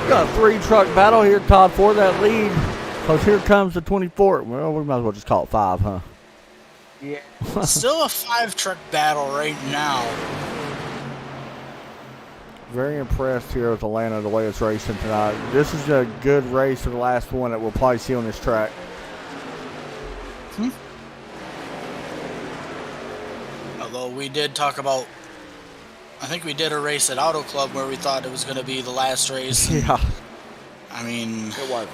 Got a 3-truck battle here, Todd, for that lead. Because here comes the 24. Well, we might as well just call it 5, huh? Yeah. Still a 5-truck battle right now. Very impressed here with Atlanta, the way it's racing tonight. This is a good race for the last one that we'll probably see on this track. Although we did talk about, I think we did a race at Auto Club where we thought it was going to be the last race. Yeah. I mean, It wasn't.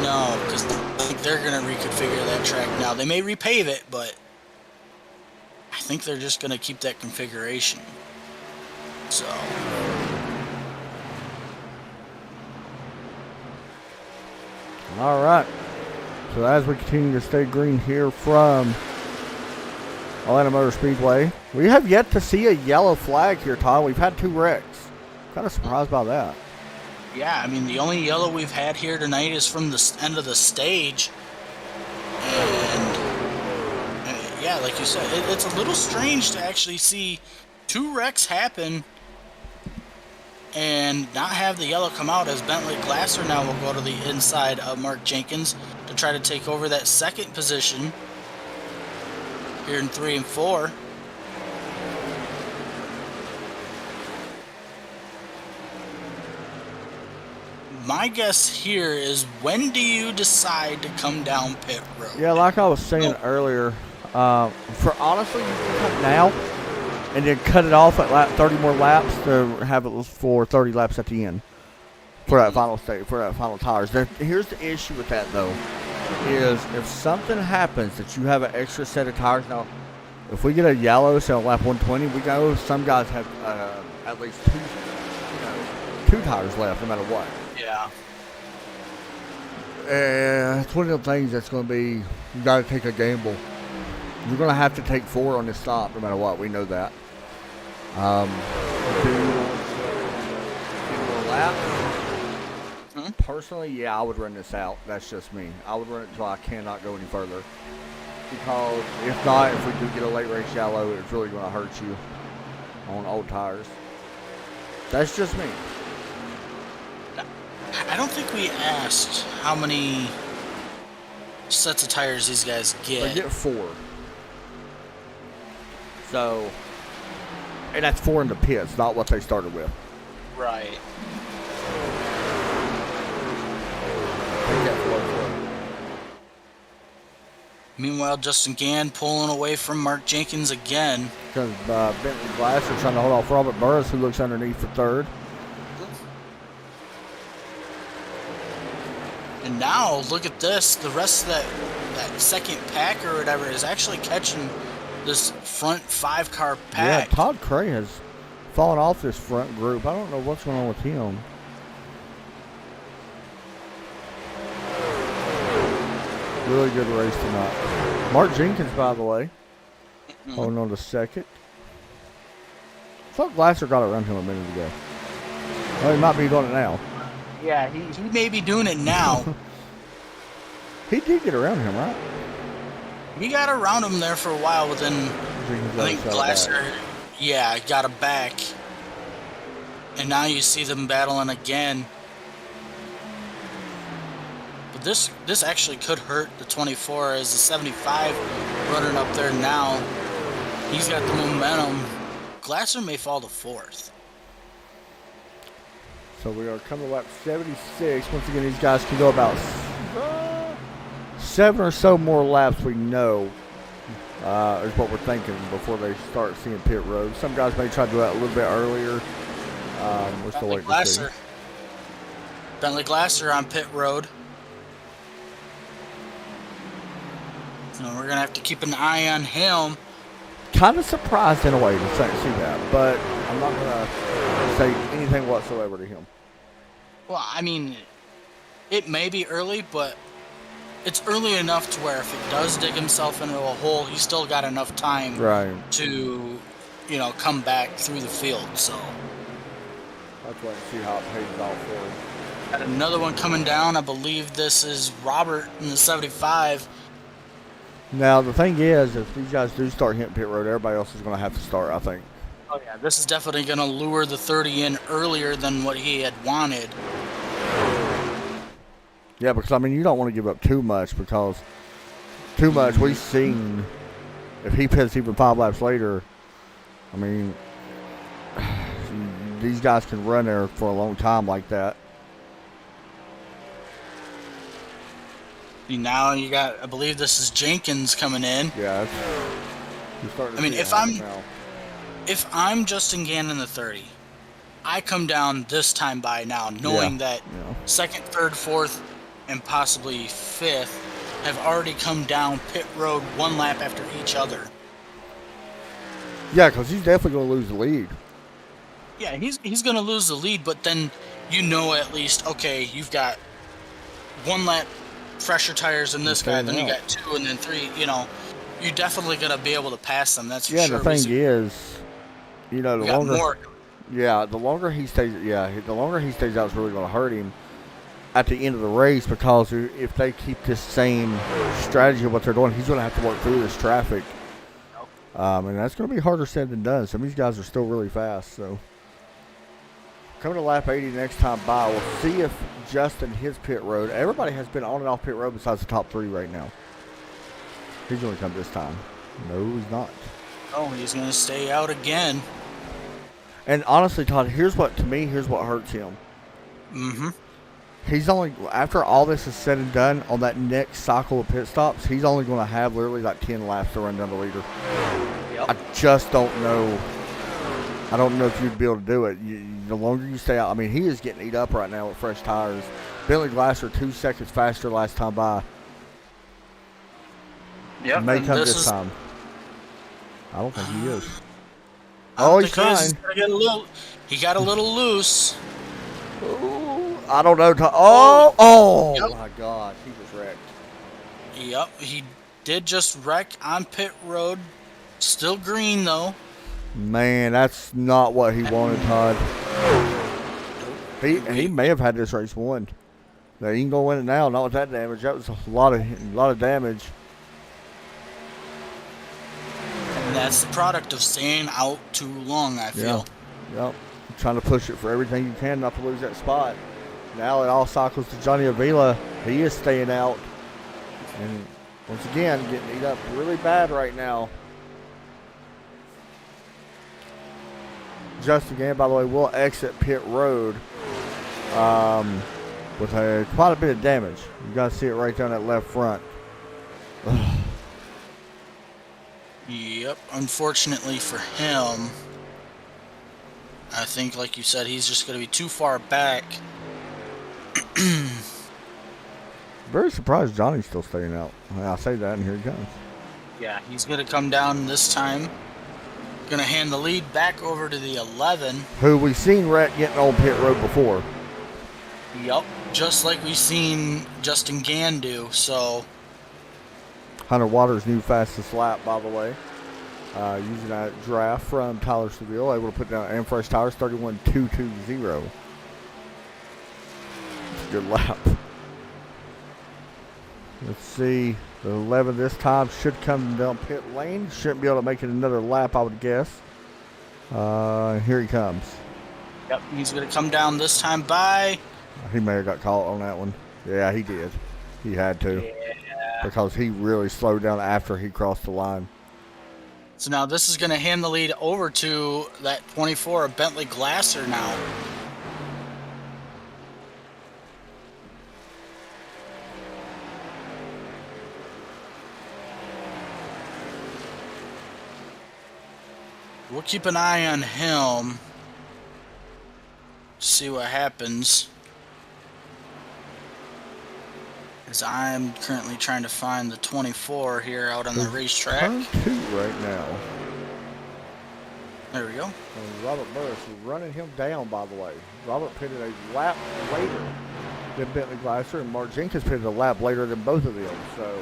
no, because I think they're going to reconfigure that track now. They may repave it, but I think they're just going to keep that configuration. So, All right. So as we continue to stay green here from Atlanta Motor Speedway, we have yet to see a yellow flag here, Todd. We've had 2 wrecks. Kind of surprised by that. yeah, I mean, the only yellow we've had here tonight is from the end of the stage. And, yeah, like you said, it's a little strange to actually see 2 wrecks happen and not have the yellow come out, as Bentley Glasser now will go to the inside of Mark Jenkins to try to take over that second position here in 3 and 4. My guess here is, when do you decide to come down pit road? Yeah, like I was saying earlier, for honestly, you can cut now and then cut it off at 30 more laps to have it for 30 laps at the end for that final stage, for that final tires. Here's the issue with that, though, is if something happens that you have an extra set of tires. Now, if we get a yellow, so lap 120, we know some guys have at least 2 tires left, no matter what. Yeah. It's one of the things that's going to be, you got to take a gamble. You're going to have to take 4 on this stop, no matter what. We know that. Do you want a lap? Personally, yeah, I would run this out. That's just me. I would run it until I cannot go any further. Because if not, if we do get a late race yellow, it's really going to hurt you on old tires. That's just me. I don't think we asked how many sets of tires these guys get. They get 4. So, and that's 4 in the pits, not what they started with. Right. Meanwhile, Justin Gann pulling away from Mark Jenkins again. Because Bentley Glasser trying to hold off Robert Burris, who looks underneath for 3rd. And now, look at this. The rest of that second pack or whatever is actually catching this front 5-car pack. Yeah, Todd Cray has fallen off this front group. I don't know what's going on with him. Really good race tonight. Mark Jenkins, by the way, holding on to 2nd. I thought Glasser got around him a minute ago. Well, he might be doing it now. Yeah, he may be doing it now. He did get around him, right? We got around him there for a while, but then I think Glasser, got him back. And now you see them battling again. But this actually could hurt the 24, as the 75 running up there now. He's got the momentum. Glasser may fall to 4th. So we are coming to lap 76. Once again, these guys can go about 7 or so more laps, we know, is what we're thinking before they start seeing pit road. Some guys may try to do that a little bit earlier. We're still waiting to see. Bentley Glasser on pit road. So we're going to have to keep an eye on him. Kind of surprised in a way to see that, but I'm not going to say anything whatsoever to him. Well, I mean, it may be early, but it's early enough to where if it does dig himself into a hole, he's still got enough time to, come back through the field. So let's wait and see how it pays off for him. Got another one coming down. I believe this is Robert in the 75. Now, the thing is, if these guys do start hitting pit road, everybody else is going to have to start, I think. Oh yeah, this is definitely going to lure the 30 in earlier than what he had wanted. Yeah, because, I mean, you don't want to give up too much because too much, we've seen, if he pits even 5 laps later, I mean, these guys can run there for a long time like that. Now you got, I believe this is Jenkins coming in. Yeah, you're starting to I mean, see it happen now. if I'm Justin Gannon the 30, I come down this time by now, knowing that second, third, fourth, and possibly fifth have already come down pit road 1 lap after each other. Yeah, because he's definitely going to lose the lead. Yeah, he's going to lose the lead, but then you know at least, okay, you've got 1 lap fresher tires than this guy, then you got 2 and then 3, you know, you're definitely going to be able to pass them, that's for sure. Yeah, the thing is, you know, the longer he stays out, it's really going to hurt him at the end of the race, because if they keep this same strategy of what they're doing, he's going to have to work through this traffic. And that's going to be harder said than done. Some of these guys are still really fast. So coming to lap 80 next time by, we'll see if Justin hits pit road. Everybody has been on and off pit road besides the top 3 right now. He's going to come this time. No, he's not. Oh, he's going to stay out again. And honestly, Todd, here's what hurts him. Mm-hmm. He's only, after all this is said and done, on that next cycle of pit stops, he's only going to have literally like 10 laps to run down the leader. Yep. I just don't know. I don't know if you'd be able to do it. The longer you stay out, I mean, he is getting eat up right now with fresh tires. Bentley Glasser 2 seconds faster last time by. Yep. May come this time. I don't think he is. Oh, he's trying. He got a little loose. Ooh, I don't know. Oh yep. My God, he was wrecked. Yep, he did just wreck on pit road. Still green though. Man, that's not what he wanted, Todd. He may have had this race won. Now he can go win it now. Not with that damage. That was a lot of damage. And that's the product of staying out too long, I feel. Yep. Trying to push it for everything you can not to lose that spot. Now it all cycles to Johnny Avila. He is staying out. And once again, getting eat up really bad right now. Justin Gannon, by the way, will exit pit road with quite a bit of damage. You got to see it right down that left front. Yep, unfortunately for him, I think, like you said, he's just going to be too far back. Very surprised Johnny's still staying out. I'll say that, and here he comes. Yeah, he's going to come down this time. Going to hand the lead back over to the 11. Who we seen wreck getting on pit road before. Yep, just like we seen Justin Gann do, so. Hunter Waters' new fastest lap, by the way. Using that draft from Tyler Seville, able to put down and fresh tires, 31.220. It's a good lap. Let's see. The 11 this time should come down pit lane. Shouldn't be able to make it another lap, I would guess. Here he comes. Yep, he's going to come down this time by. He may have got caught on that one. Yeah, he did. He had to. Yeah. Because he really slowed down after he crossed the line. So now this is going to hand the lead over to that 24 Bentley Glasser now. We'll keep an eye on him. See what happens. As I'm currently trying to find the 24 here out on the racetrack. Turn 2 right now. There we go. And Robert Burris is running him down, by the way. Robert pitted a lap later than Bentley Glasser, and Mark Jenkins pitted a lap later than both of them. So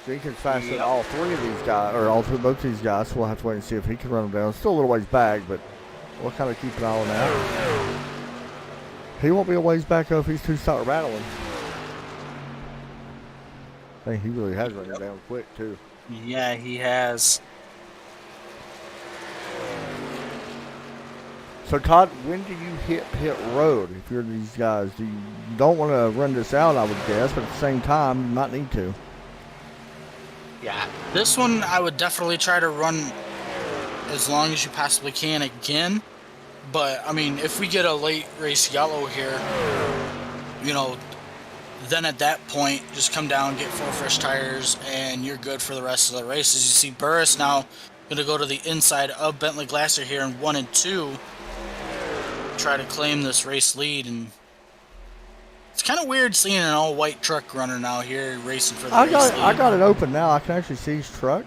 Jenkins faster than all 3 of these guys, or both these guys. So we'll have to wait and see if he can run them down. Still a little ways back, but we'll kind of keep an eye on that. He won't be a ways back if these two start battling. I think he really has run him down quick, too. Yeah, he has. So Todd, when do you hit pit road if you're these guys? You don't want to run this out, I would guess, but at the same time, you might need to. Yeah, this one I would definitely try to run as long as you possibly can again. But, I mean, if we get a late race yellow here, you know, then at that point, just come down, get 4 fresh tires, and you're good for the rest of the race. As you see, Burris now going to go to the inside of Bentley Glasser here in 1 and 2, try to claim this race lead. And it's kind of weird seeing an all-white truck runner now here racing for the race lead. I got it open now. I can actually see his truck.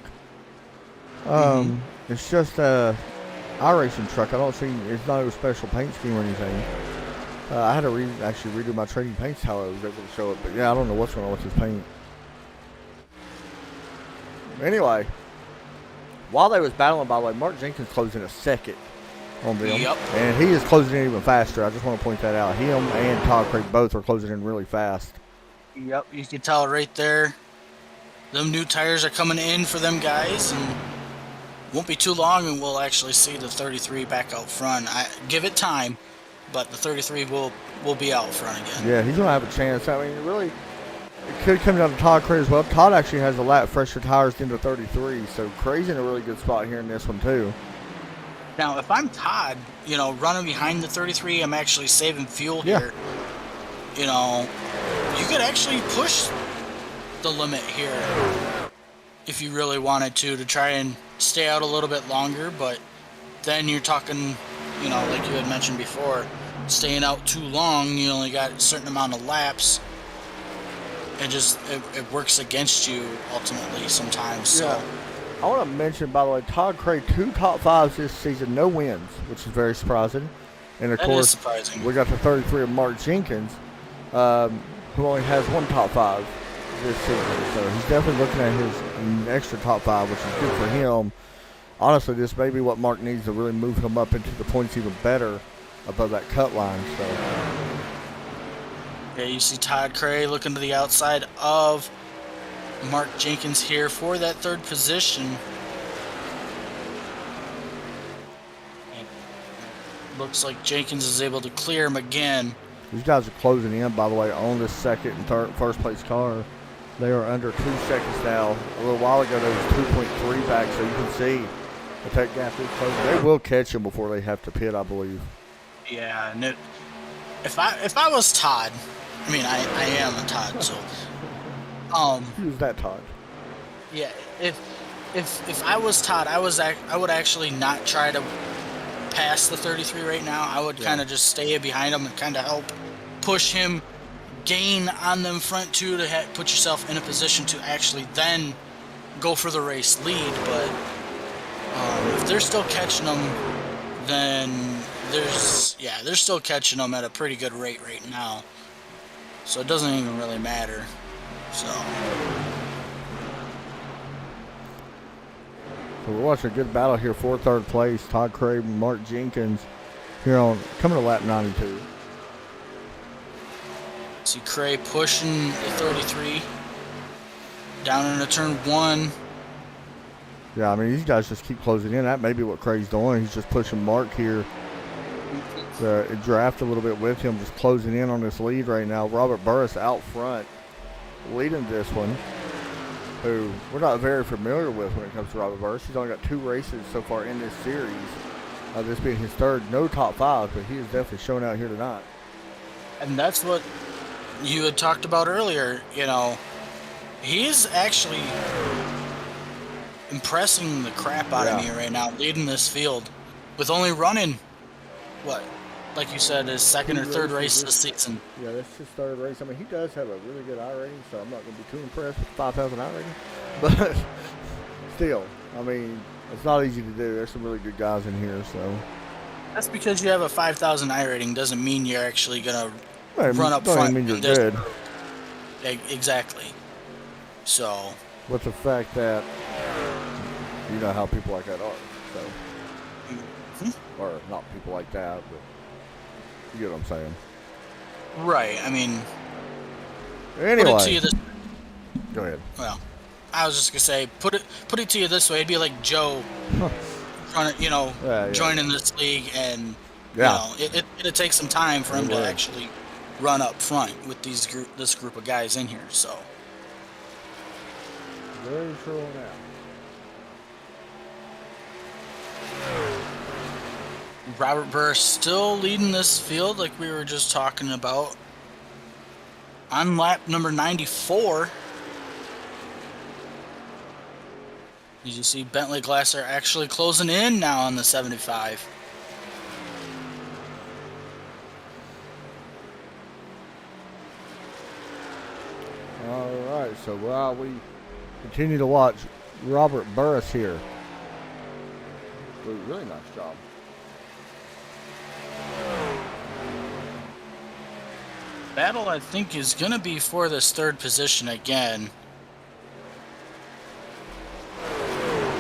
It's just a iRacing truck. I don't see, it's not a special paint scheme or anything. I had to actually redo my trading paints how I was able to show it, but yeah, I don't know what's going on with this paint. Anyway, while they was battling, by the way, Mark Jenkins closed in a second on them, and he is closing in even faster. I just want to point that out. Him and Todd Craig both are closing in really fast. Yep, you can tell right there. Them new tires are coming in for them guys, and won't be too long, and we'll actually see the 33 back out front. I give it time, but the 33 will be out front again. Yeah, he's gonna have a chance. I mean, really, it could come down to Todd Craig as well. Todd actually has a lap fresher tires than the 33, so Cray's in a really good spot here in this one too. Now, if I'm Todd, you know, running behind the 33, I'm actually saving fuel here. You know, you could actually push the limit here if you really wanted to try and stay out a little bit longer, but then you're talking, you know, like you had mentioned before, staying out too long, you only got a certain amount of laps. It works against you ultimately sometimes. Yeah. So I want to mention, by the way, Todd Craig 2 top 5s this season, no wins, which is very surprising. And of that course, is surprising. we got the 33 of Mark Jenkins, who only has 1 top 5 this season. So he's definitely looking at his extra top 5, which is good for him. Honestly, this may be what Mark needs to really move him up into the points even better above that cut line. So yeah, you see Todd Cray looking to the outside of Mark Jenkins here for that 3rd position. And looks like Jenkins is able to clear him again. these guys are closing in, by the way, on this second and first place car. They are under 2 seconds now. A little while ago, there was 2.3 back, so you can see that gap is closing. They will catch him before they have to pit, I believe. Yeah, and if I was Todd, I mean I am a Todd, so Who's that, Todd? yeah, if I was Todd, I would actually not try to pass the 33 right now. I would kind of just stay behind him and kind of help push him, gain on them front two to put yourself in a position to actually then go for the race lead. But if they're still catching them, then they're still catching them at a pretty good rate right now. So it doesn't even really matter. So we're watching a good battle here for 3rd place. Todd Craig and Mark Jenkins here on coming to lap 92. see Cray pushing the 33 down into turn 1. Yeah, I mean, these guys just keep closing in. That may be what Cray's doing. He's just pushing Mark here. Draft a little bit with him, just closing in on this lead right now. Robert Burris out front, leading this one, who we're not very familiar with when it comes to Robert Burris. He's only got 2 races so far in this series, this being his 3rd. No top 5, but he is definitely showing out here tonight. And that's what you had talked about earlier. You know, he's actually impressing the crap out of me right now, leading this field with only running, what, like you said, his 2nd or 3rd race this season. Yeah, that's his 3rd race. I mean, he does have a really good I rating, so I'm not going to be too impressed with 5,000 I rating. But still, I mean, it's not easy to do. There's some really good guys in here, so. That's because you have a 5,000 I rating doesn't mean you're actually going to run up front. Doesn't mean you're good. Exactly. So. With the fact that you know how people like that are, so. Or not people like that, but you get what I'm saying. Right. I mean, anyway, put it to you this. Go ahead. Well, I was just gonna say, put it to you this way: it'd be like Joe, trying to, Yeah. joining this league, and Yeah. it'd take some time for him It to would. actually run up front with this group of guys in here. So Very true on that. Robert Burr still leading this field, like we were just talking about, on lap number 94. As you see, Bentley Glasser actually closing in now on the 75. All right, so while we continue to watch Robert Burris here, did a really nice job. Battle, I think, is going to be for this third position again.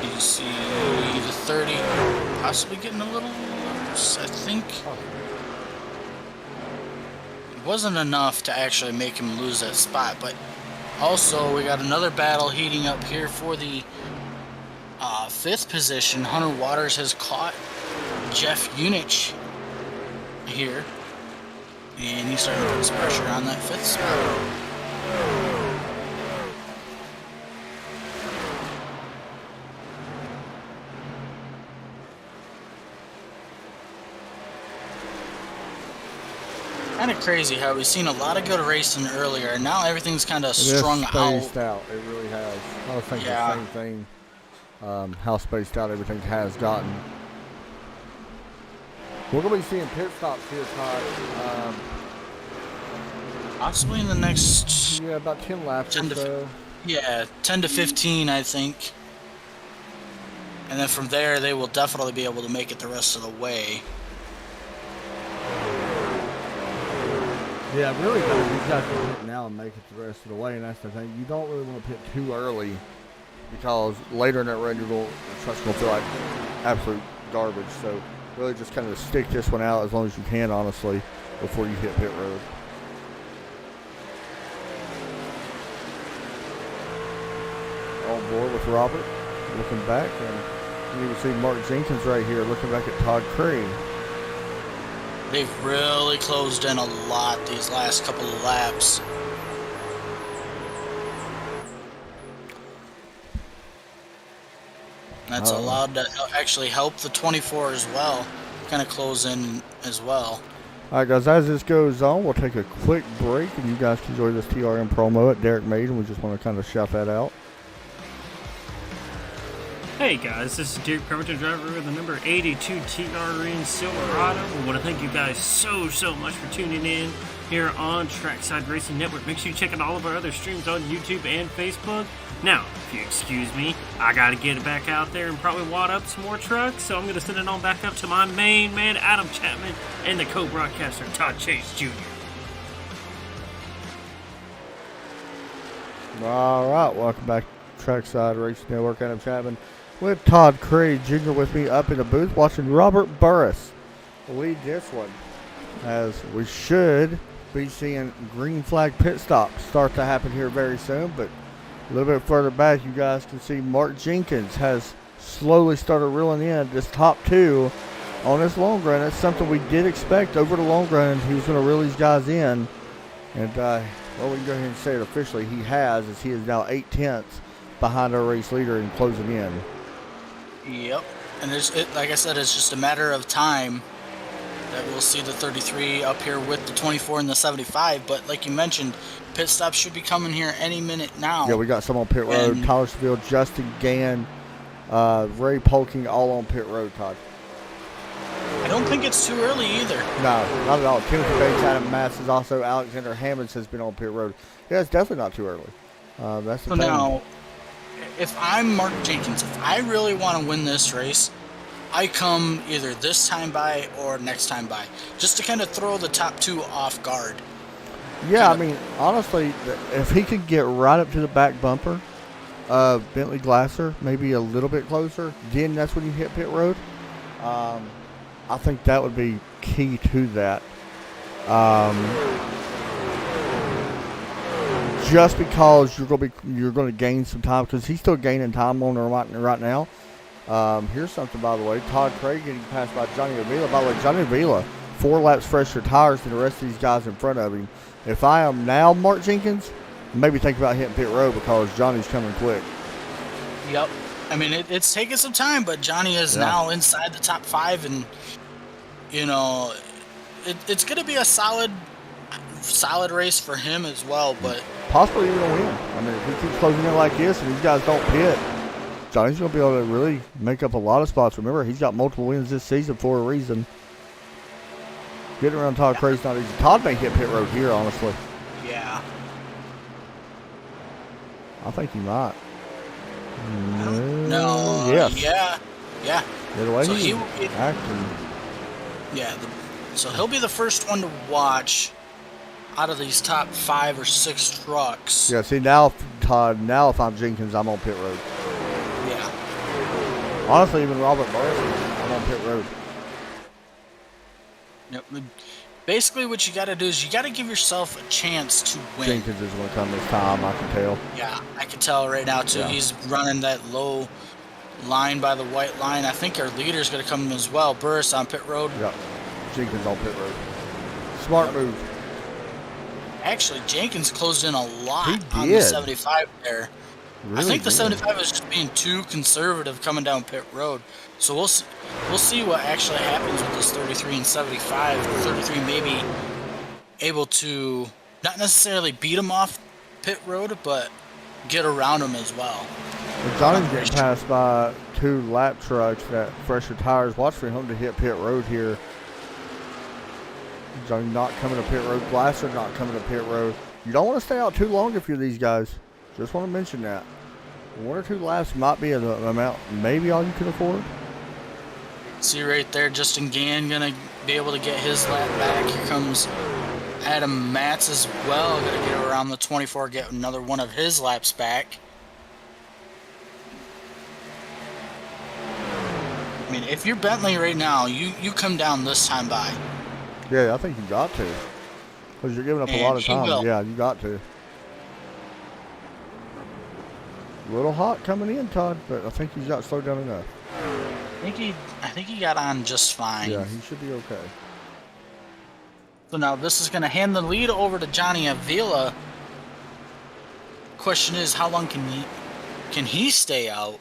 You see the 30 possibly getting a little loose, I think. It wasn't enough to actually make him lose that spot, but also we got another battle heating up here for the fifth position. Hunter Waters has caught Jeff Unich here, and he's starting to put some pressure on that fifth spot. Kind of crazy how we've seen a lot of good racing earlier, and now everything's kind of strung spaced out. out. It really has. I was thinking Yeah. the same thing. How spaced out everything has gotten. We're going to be seeing pit stops here, Todd. Possibly in the next, Yeah, about 10 laps 10 or to so. 10 to 15, I think. And then from there, they will definitely be able to make it the rest of the way. Yeah, really, though, these guys can pit now and make it the rest of the way, and that's the thing. You don't really want to pit too early because later in that run, the truck's going to feel like absolute garbage. So really just kind of stick this one out as long as you can, honestly, before you hit pit road. On board with Robert, looking back, and you can see Mark Jenkins right here looking back at Todd Crane. They've really closed in a lot these last couple of laps. That's allowed to actually help the 24 as well, kind of close in as well. All right, guys, as this goes on, we'll take a quick break, and you guys can enjoy this TRM promo at Derek Made, and we just want to kind of shout that out. Hey guys, this is Derek Pemberton, driver with the number 82 TRN Silverado. We want to thank you guys so much for tuning in here on Trackside Racing Network. Make sure you check out all of our other streams on YouTube and Facebook. Now, if you excuse me, I got to get it back out there and probably wad up some more trucks, so I'm going to send it on back up to my main man, Adam Chapman, and the co-broadcaster, Todd Chase Jr. All right, welcome back to Trackside Racing Network. Adam Chapman with Todd Craig Jr. with me up in the booth watching Robert Burris lead this one, as we should be seeing green flag pit stops start to happen here very soon. But a little bit further back, you guys can see Mark Jenkins has slowly started reeling in this top two on this long run. That's something we did expect over the long run. He was going to reel these guys in, and well, we can go ahead and say it officially. He has, as he is now 8/10 behind our race leader and closing in. Yep. And like I said, it's just a matter of time that we'll see the 33 up here with the 24 and the 75. But like you mentioned, pit stops should be coming here any minute now. Yeah, we got some on pit road. And Tyler Seville, Justin Gann, Ray Polking, all on pit road, Todd. I don't think it's too early either. No, not at all. Timothy Bates, Adam Mass is also. Alexander Hammonds has been on pit road. Yeah, it's definitely not too early. That's the So thing. now, if I'm Mark Jenkins, if I really want to win this race, I come either this time by or next time by, just to kind of throw the top two off guard. Yeah, I mean, honestly, if he could get right up to the back bumper of Bentley Glasser, maybe a little bit closer, then that's when you hit pit road. I think that would be key to that. just because you're gonna gain some time because he's still gaining time on her right now. Here's something, by the way. Todd Craig getting passed by Johnny Avila. By the way, Johnny Avila, 4 laps fresher tires than the rest of these guys in front of him. If I am now Mark Jenkins, maybe think about hitting pit road because Johnny's coming quick. Yep. I mean, it's taking some time, but Johnny is now inside the top 5, and you know, it's going to be a solid race for him as well. But possibly even a win. I mean, if he keeps closing in like this and these guys don't pit, Johnny's going to be able to really make up a lot of spots. Remember, he's got multiple wins this season for a reason. Getting around Todd Craig's not easy. Todd may hit pit road here, honestly. Yeah. I think he might. No. Yes. Yeah. The way So he will be acting. Yeah. So he'll be the first one to watch out of these top 5 or 6 trucks. Yeah, see, now, Todd, now if I'm Jenkins, I'm on pit road. Yeah. Honestly, even Robert Burris, I'm on pit road. Yep. Basically, what you got to do is you got to give yourself a chance to win. Jenkins is going to come this time, I can tell. Yeah, I can tell right now, too. Yeah. He's running that low line by the white line. I think our leader's going to come as well. Burris on pit road. Yep. Jenkins on pit road. Smart move. Actually, Jenkins closed in a lot He on did. the 75 there. Really I think the did. 75 was just being too conservative coming down pit road. So we'll see what actually happens with this 33 and 75. The 33 may be able to not necessarily beat him off pit road, but get around him as well. But Johnny's getting passed by 2 lap trucks that fresher tires. Watch for him to hit pit road here. Johnny not coming to pit road. Glasser not coming to pit road. You don't want to stay out too long if you're these guys. Just want to mention that. 1 or 2 laps might be an amount, maybe all you can afford. See right there, Justin Gann gonna be able to get his lap back. Here comes Adam Matz as well. Gonna get around the 24, get another one of his laps back. I mean, if you're Bentley right now, you come down this time by. Yeah, I think you got to. Because you're giving up a lot of he time. will. Yeah, you got to. A little hot coming in, Todd, but I think he's got slowed down enough. I think he got on just fine. Yeah, he should be okay. So now this is going to hand the lead over to Johnny Avila. Question is, how long can he stay out?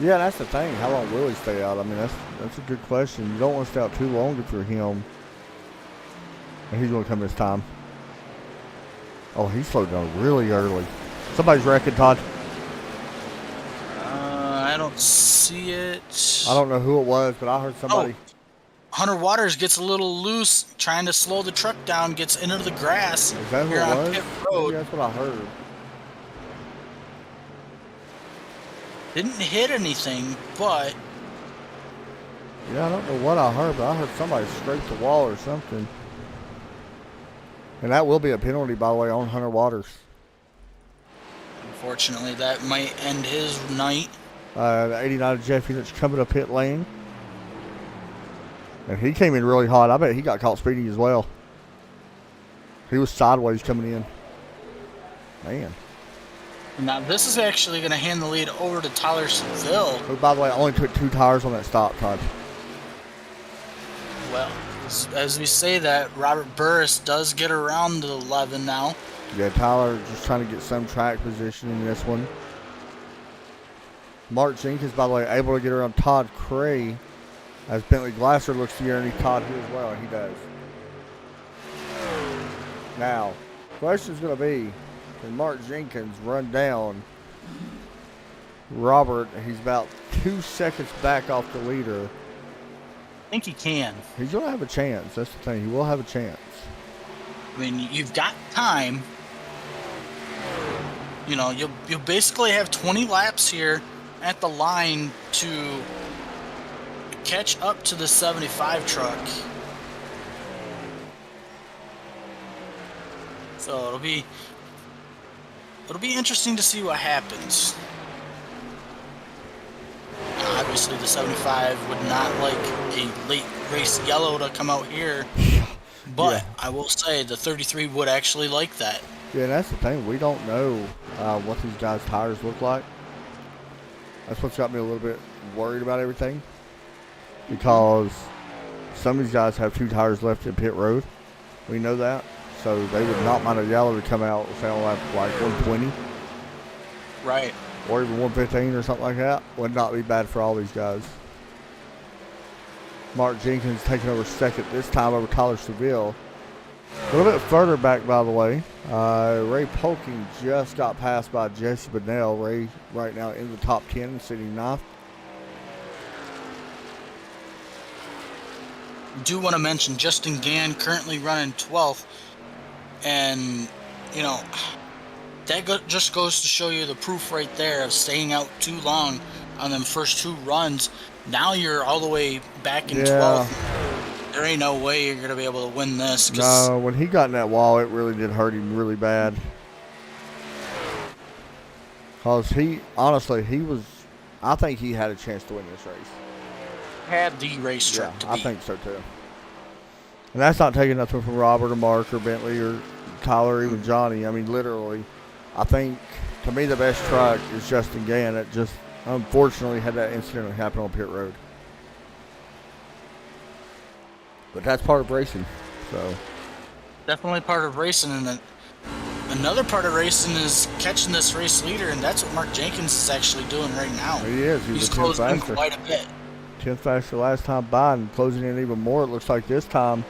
Yeah, that's the thing. How long will he stay out? I mean, that's a good question. You don't want to stay out too long if you're him. And he's going to come this time. Oh, he slowed down really early. Somebody's wrecking, Todd. I don't see it. I don't know who it was, but I heard somebody. Oh, Hunter Waters gets a little loose, trying to slow the truck down, gets into the grass. Is that who here it on was? pit Maybe road. that's what I heard. Didn't hit anything, but Yeah, I don't know what I heard, but I heard somebody scrape the wall or something. And that will be a penalty, by the way, on Hunter Waters. unfortunately that might end his night. The 89 Jeff Phoenix coming to pit lane. And he came in really hot. I bet he got caught speeding as well. He was sideways coming in. Man. Now this is actually going to hand the lead over to Tyler Seville. Who, by the way, only took 2 tires on that stop, Todd. Well, as we say that, Robert Burris does get around to 11 now. Yeah, Tyler just trying to get some track position in this one. Mark Jenkins, by the way, able to get around Todd Cray as Bentley Glasser looks to get underneath Todd here as well, and he does. Now, question's going to be, can Mark Jenkins run down Robert? He's about 2 seconds back off the leader. I think he can. He's going to have a chance. That's the thing. He will have a chance. I mean, you've got time. You know, you'll basically have 20 laps here at the line to catch up to the 75 truck. So it'll be interesting to see what happens. Obviously, the 75 would not like a late race yellow to come out here. But Yeah. I will say the 33 would actually like that. Yeah, and that's the thing. We don't know what these guys' tires look like. That's what's got me a little bit worried about everything. Because some of these guys have 2 tires left in pit road. We know that. So they would not mind a yellow to come out and say on like 120. Right. Or even 115 or something like that. Would not be bad for all these guys. Mark Jenkins taking over second this time over Tyler Seville. A little bit further back, by the way. Ray Polking just got passed by Jesse Bennell. Ray right now in the top 10, sitting 9th. Do want to mention Justin Gann currently running 12th. And, you know, that just goes to show you the proof right there of staying out too long on them first 2 runs. Now you're all the way back in 12th. There ain't no way you're going to be able to win this. No, when he got in that wall, it really did hurt him really bad. Because I think he had a chance to win this race. Had the racetrack to beat. I think so too. And that's not taking nothing from Robert or Mark or Bentley or Tyler or even Johnny. I mean, literally, I think, to me, the best truck is Justin Gann. It just, unfortunately, had that incident happen on pit road. But that's part of racing, so. Definitely part of racing. And then another part of racing is catching this race leader, and that's what Mark Jenkins is actually doing right now. He is. He's closing in quite a bit. 10th faster last time by and closing in even more. It looks like this time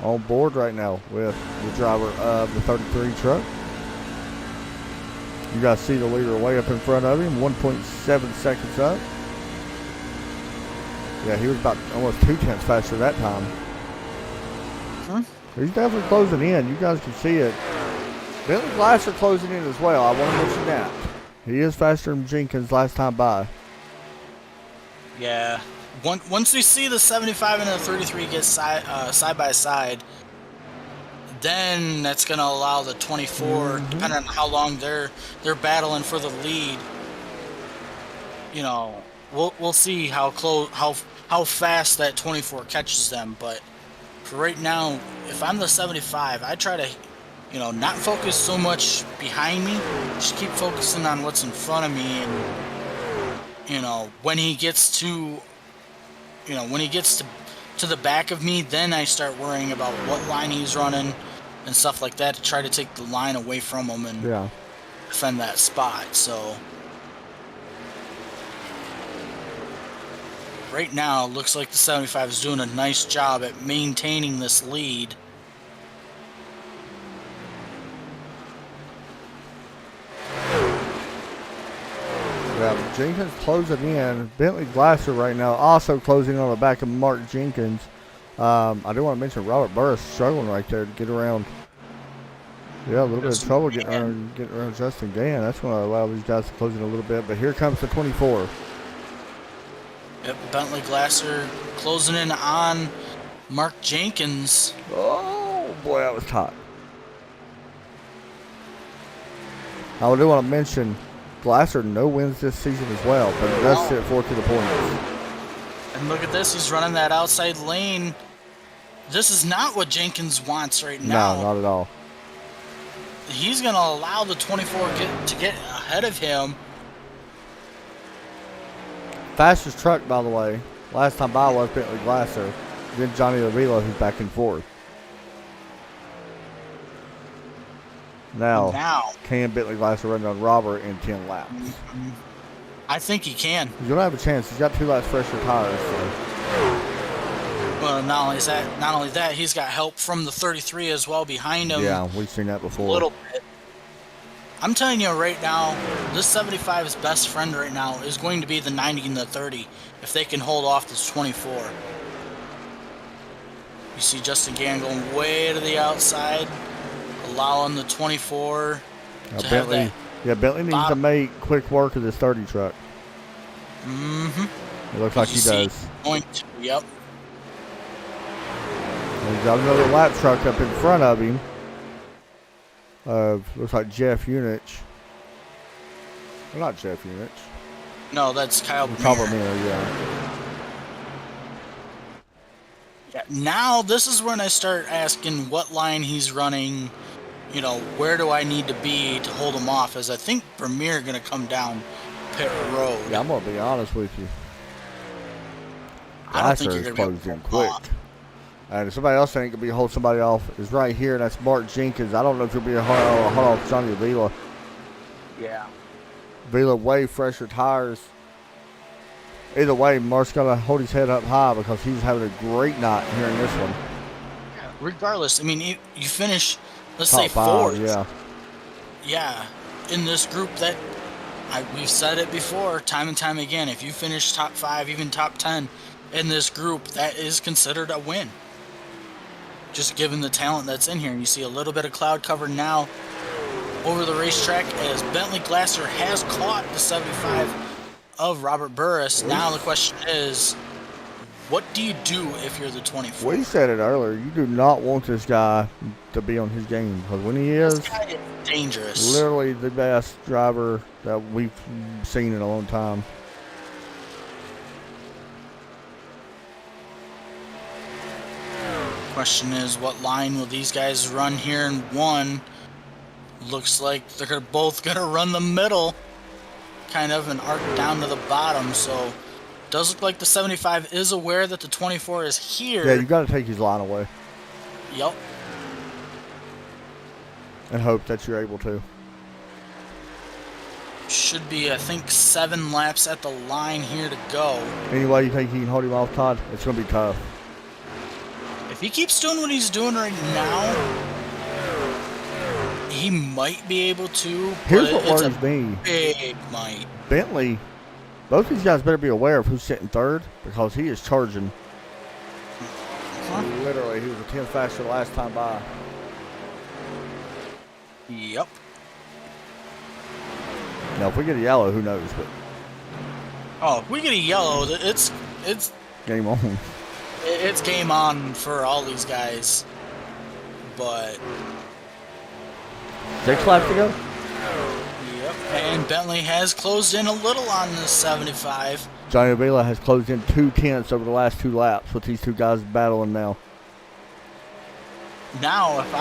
on board right now with the driver of the 33 truck. You guys see the leader way up in front of him, 1.7 seconds up. Yeah, he was about almost 2/10 faster that time. He's definitely closing in. You guys can see it. Bentley Glasser closing in as well. I want to mention that. He is faster than Jenkins last time by. Yeah. Once we see the 75 and the 33 get side by side, then that's going to allow the 24, depending on how long they're battling for the lead. You know, we'll see how fast that 24 catches them. But for right now, if I'm the 75, I try to, you know, not focus so much behind me. Just keep focusing on what's in front of me. And, you know, when he gets to the back of me, then I start worrying about what line he's running and stuff like that to try to take the line away from him and defend that spot. So right now, it looks like the 75 is doing a nice job at maintaining this lead. Yeah, Jenkins closing in. Bentley Glasser right now also closing on the back of Mark Jenkins. I do want to mention Robert Burris struggling right there to get around. Yeah, a little bit of trouble getting around Justin Gann. That's going to allow these guys to close in a little bit. But here comes the 24. Yep, Bentley Glasser closing in on Mark Jenkins. Oh, boy, that was hot. I do want to mention Glasser no wins this season as well, but he does sit fourth to the points. And look at this, he's running that outside lane. This is not what Jenkins wants right now. No, not at all. He's going to allow the 24 to get ahead of him. Fastest truck, by the way, last time by was Bentley Glasser, then Johnny Avila, who's back and forth. Now, can Bentley Glasser run on Robert in 10 laps? I think he can. He's going to have a chance. He's got 2 laps fresher tires. So. Well, not only that, he's got help from the 33 as well behind him. Yeah, we've seen that before. A little bit. I'm telling you right now, this 75's best friend right now is going to be the 90 and the 30 if they can hold off this 24. You see Justin Gann going way to the outside, allowing the 24 to have that. Yeah, Bentley needs to make quick work of this 30 truck. Mm-hmm. It looks like he does. Yep. And he's got another lap truck up in front of him. Looks like Jeff Unich. Well, not Jeff Unich. No, that's Kyle Miller, yeah. Yeah, now this is when I start asking what line he's running. You know, where do I need to be to hold him off? As I think Vermeer going to come down pit road. Yeah, I'm gonna be honest with you. I don't think Glasser you're is going to closed be in able to quick. off. And if somebody else ain't gonna be hold somebody off is right here, and that's Mark Jenkins. I don't know if he'll be a hold off Johnny Avila. Yeah. Avila way fresher tires. Either way, Mark's gonna hold his head up high because he's having a great night here in this one. Regardless, I mean, you finish, let's Top say five, fourth. yeah. Yeah, in this group we've said it before, time and time again. If you finish top 5, even top 10 in this group, that is considered a win. Just given the talent that's in here, and you see a little bit of cloud cover now over the racetrack as Bentley Glasser has caught the 75 of Robert Burris. Now the question is, what do you do if you're the 24? We said it earlier. You do not want this guy to be on his game because when he is, This guy is dangerous. literally the best driver that we've seen in a long time. Question is, what line will these guys run here in one? Looks like they're both gonna run the middle, kind of, and arc down to the bottom. So, does look like the 75 is aware that the 24 is here. Yeah, you got to take his line away Yep. and hope that you're able to. Should be, I think, 7 laps at the line here to go. Anyway, you think he can hold him off, Todd? It's going to be tough. If he keeps doing what he's doing right now, he might be able to. Here's but what it's worries a me. big might. Bentley, both these guys better be aware of who's sitting third because he is charging. Literally, he was a 10 faster the last time by. Yep. Now, if we get a yellow, who knows? But Oh, if we get a yellow, it's game on. it's game on for all these guys. But 6 laps to go? yep, and Bentley has closed in a little on the 75. Johnny Avila has closed in 2/10 over the last 2 laps with these two guys battling now. Now, if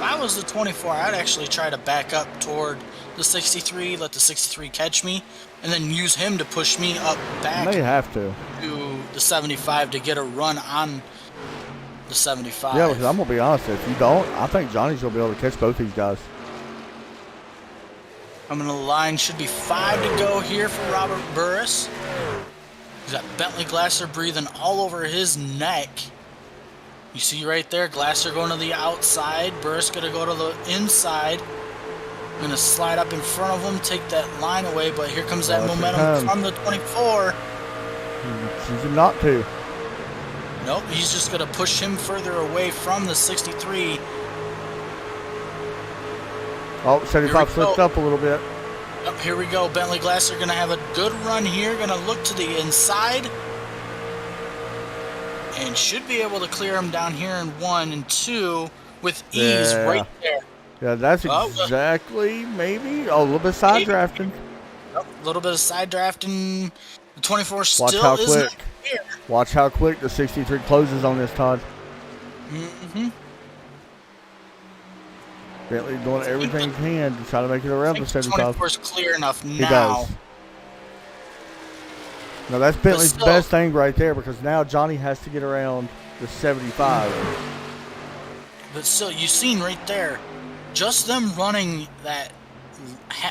I was the 24, I'd actually try to back up toward the 63, let the 63 catch me, and then use him to push me up back May have to. to the 75 to get a run on the 75. Yeah, because I'm going to be honest. If you don't, I think Johnny's going to be able to catch both these guys. Coming to the line, should be 5 to go here for Robert Burris. He's got Bentley Glasser breathing all over his neck. You see right there, Glasser going to the outside. Burris going to go to the inside. Going to slide up in front of him, take that line away, but here comes that momentum from the 24. Choosing not to. Nope, he's just going to push him further away from the 63. Oh, 75 slipped up a little bit. Yep, here we go. Bentley Glasser going to have a good run here. Going to look to the inside. And should be able to clear him down here in 1 and 2 with ease right there. Yeah, that's exactly maybe a little bit of side drafting. A little bit of side drafting. The 24 Watch still how isn't quick. here. Watch how quick the 63 closes on this, Todd. Mm-hmm. Bentley doing everything he can to try to make it around the 75. 24 is clear enough now. He does. No, that's Bentley's best thing right there because now Johnny has to get around the 75. But still, you've seen right there, just them running that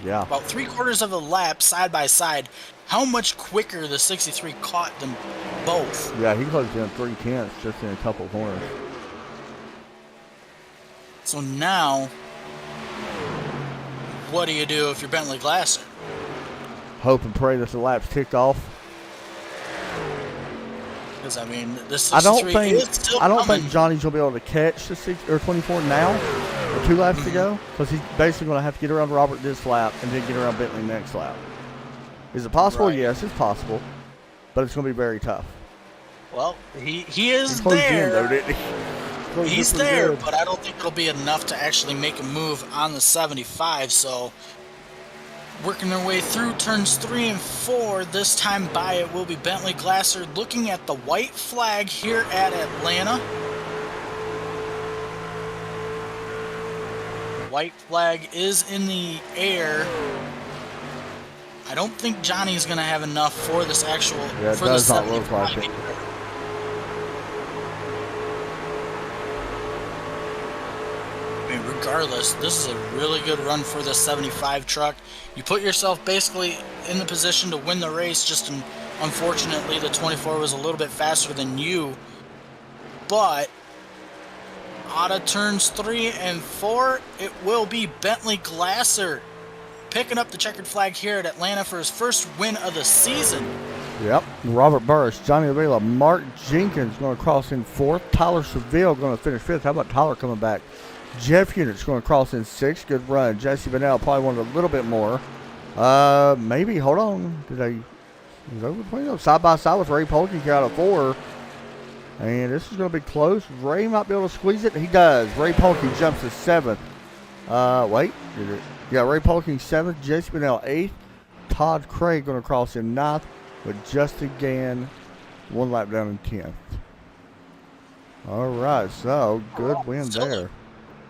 about 3/4 of a lap side by side, how much quicker the 63 caught them both. Yeah, he closed in 3/10 just in a couple of corners. So now, what do you do if you're Bentley Glasser? Hope and pray that the laps tick off. Because I mean, this 63 is still I don't coming. think Johnny's gonna be able to catch the 24 now, or 2 laps to go, because he's basically gonna have to get around Robert this lap and then get around Bentley next lap. Is it possible? Right. Yes, it's possible, but it's gonna be very tough. Well, he is Closed in, there. though, didn't he? Closed in He's pretty there, good. but I don't think it'll be enough to actually make a move on the 75. So working their way through turns 3 and 4. This time by it will be Bentley Glasser looking at the white flag here at Atlanta. White flag is in the air. I don't think Johnny's going to have enough for this actual. Yeah, it for does the not look like it. I mean, regardless, this is a really good run for the 75 truck. You put yourself basically in the position to win the race. Just unfortunately, the 24 was a little bit faster than you. But out of turns 3 and 4, it will be Bentley Glasser picking up the checkered flag here at Atlanta for his first win of the season. Yep. Robert Burris, Johnny Avila, Mark Jenkins going to cross in 4th. Tyler Seville going to finish 5th. How about Tyler coming back? Jeff Unit's going to cross in 6th. Good run. Jesse Bennell probably wanted a little bit more. Maybe. Hold on. Did they go between them? Side by side with Ray Polky out of 4. And this is going to be close. Ray might be able to squeeze it. He does. Ray Polky jumps to 7th. Wait. Did it? Yeah, Ray Polky 7th. Jesse Bennell 8th. Todd Craig going to cross in 9th. With Justin Gann 1 lap down in 10th. All right. So, good win there.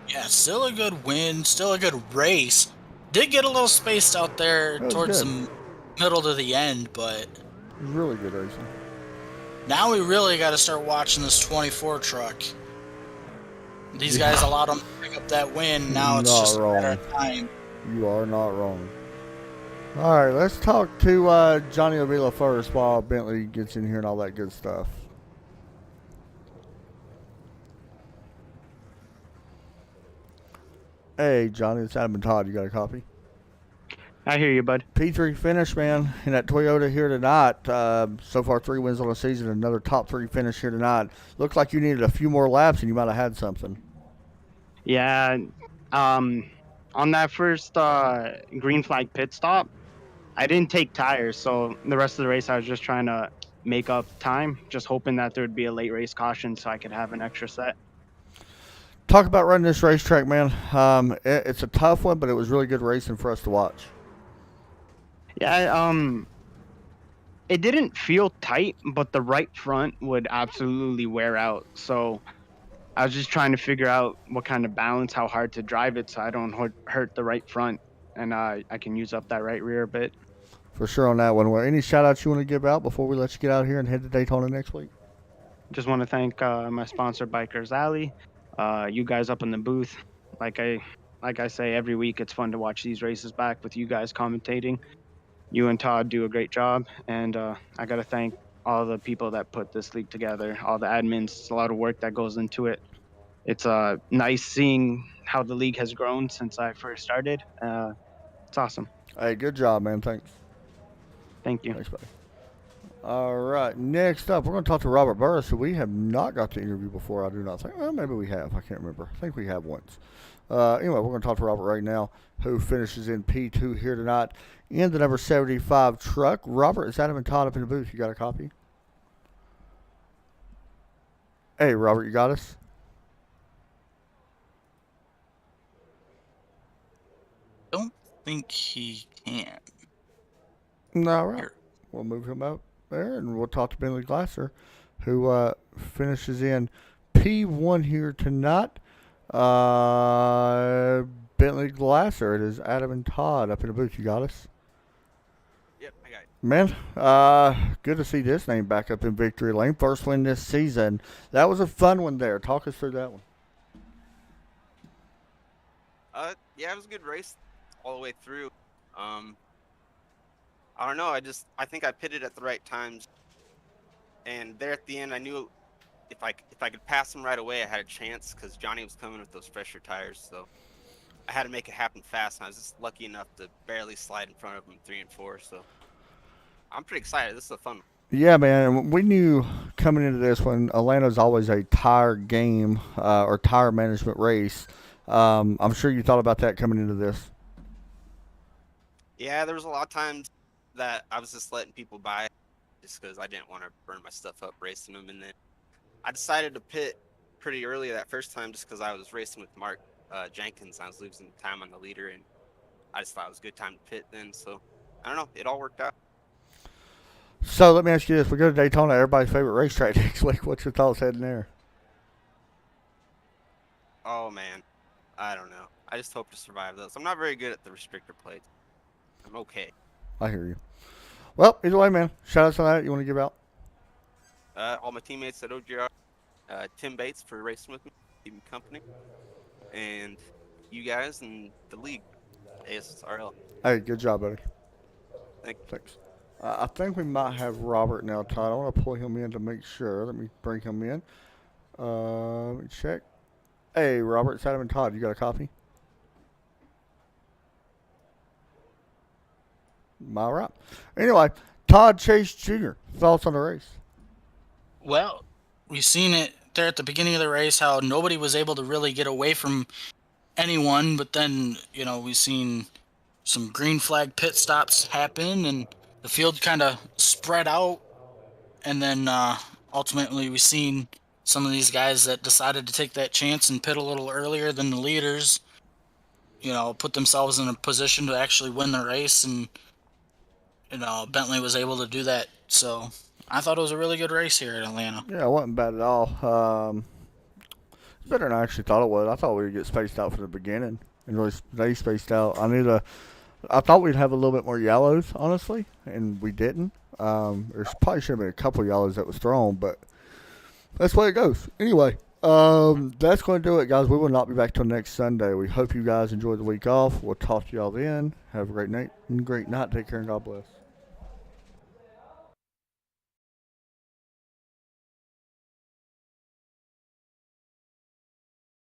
Yeah, still a good win, still a good race. Did get a little spaced out there towards the middle to the end, but it was really good racing. Now we really got to start watching this 24 truck. These guys allowed them to pick up that win. Now it's just a matter of time. You are not wrong. All right, let's talk to Johnny Avila first while Bentley gets in here and all that good stuff. Hey, Johnny, it's Adam and Todd. You got a copy? I hear you, bud. P3 finish, man, in that Toyota here tonight. So far, 3 wins on the season. Another top 3 finish here tonight. Looks like you needed a few more laps and you might have had something. Yeah. On that first green flag pit stop, I didn't take tires. So the rest of the race, I was just trying to make up time, just hoping that there would be a late race caution so I could have an extra set. Talk about running this racetrack, man. It's a tough one, but it was really good racing for us to watch. Yeah, it didn't feel tight, but the right front would absolutely wear out. So I was just trying to figure out what kind of balance, how hard to drive it so I don't hurt the right front, and I can use up that right rear a bit. For sure on that one. Well, any shout-outs you want to give out before we let you get out here and head to Daytona next week? Just want to thank my sponsor, Bikers Alley. You guys up in the booth. Like I say every week, it's fun to watch these races back with you guys commentating. You and Todd do a great job, and I got to thank all the people that put this league together, all the admins. It's a lot of work that goes into it. It's nice seeing how the league has grown since I first started. It's awesome. Hey, good job, man. Thanks. Thank you. Thanks, buddy. All right, next up, we're going to talk to Robert Burris, who we have not got to interview before, I do not think. Well, maybe we have. I can't remember. I think we have once. Anyway, we're going to talk to Robert right now, who finishes in P2 here tonight in the number 75 truck. Robert, it's Adam and Todd up in the booth. You got a copy? Hey, Robert, you got us? Don't think he can. No, all right. We'll move him up there, and we'll talk to Bentley Glasser, who finishes in P1 here tonight. Bentley Glasser, it is Adam and Todd up in the booth. You got us? Yep, I got it. Man, good to see this name back up in victory lane. First win this season. That was a fun one there. Talk us through that one. Yeah, it was a good race all the way through. I don't know. I think I pitted at the right times, and there at the end, I knew if I could pass him right away, I had a chance because Johnny was coming with those fresher tires. So I had to make it happen fast, and I was just lucky enough to barely slide in front of him 3 and 4. So I'm pretty excited. This is a fun one. Yeah, man. We knew coming into this one, Atlanta's always a tire game or tire management race. I'm sure you thought about that coming into this. Yeah, there was a lot of times that I was just letting people by just because I didn't want to burn my stuff up racing them. And then I decided to pit pretty early that first time just because I was racing with Mark Jenkins. I was losing time on the leader, and I just thought it was a good time to pit then. So I don't know. It all worked out. So let me ask you this: we go to Daytona, everybody's favorite racetrack next week. What's your thoughts heading there? Oh man, I don't know. I just hope to survive those. I'm not very good at the restrictor plates. I'm okay. I hear you. Well, either way, man. Shout out to that. You want to give out? All my teammates at OGR, Tim Bates for racing with me, keeping company, and you guys and the league, ASRL. Hey, good job, buddy. Thanks. I think we might have Robert now, Todd. I want to pull him in to make sure. Let me bring him in. Let me check. Hey, Robert, Adam, and Todd, you got a copy? All right. Anyway, Todd Chase Jr., thoughts on the race? Well, we've seen it there at the beginning of the race, how nobody was able to really get away from anyone, but then, we've seen some green flag pit stops happen, and the field kind of spread out, and then ultimately we've seen some of these guys that decided to take that chance and pit a little earlier than the leaders, put themselves in a position to actually win the race, and Bentley was able to do that. So I thought it was a really good race here in Atlanta. Yeah, it wasn't bad at all. It's better than I actually thought it was. I thought we would get spaced out from the beginning and really stay spaced out. I thought we'd have a little bit more yellows, honestly, and we didn't. There's probably should have been a couple yellows that was thrown, but that's the way it goes. Anyway, that's going to do it, guys. We will not be back till next Sunday. We hope you guys enjoy the week off. We'll talk to y'all then. Have a great night. Take care, and God bless.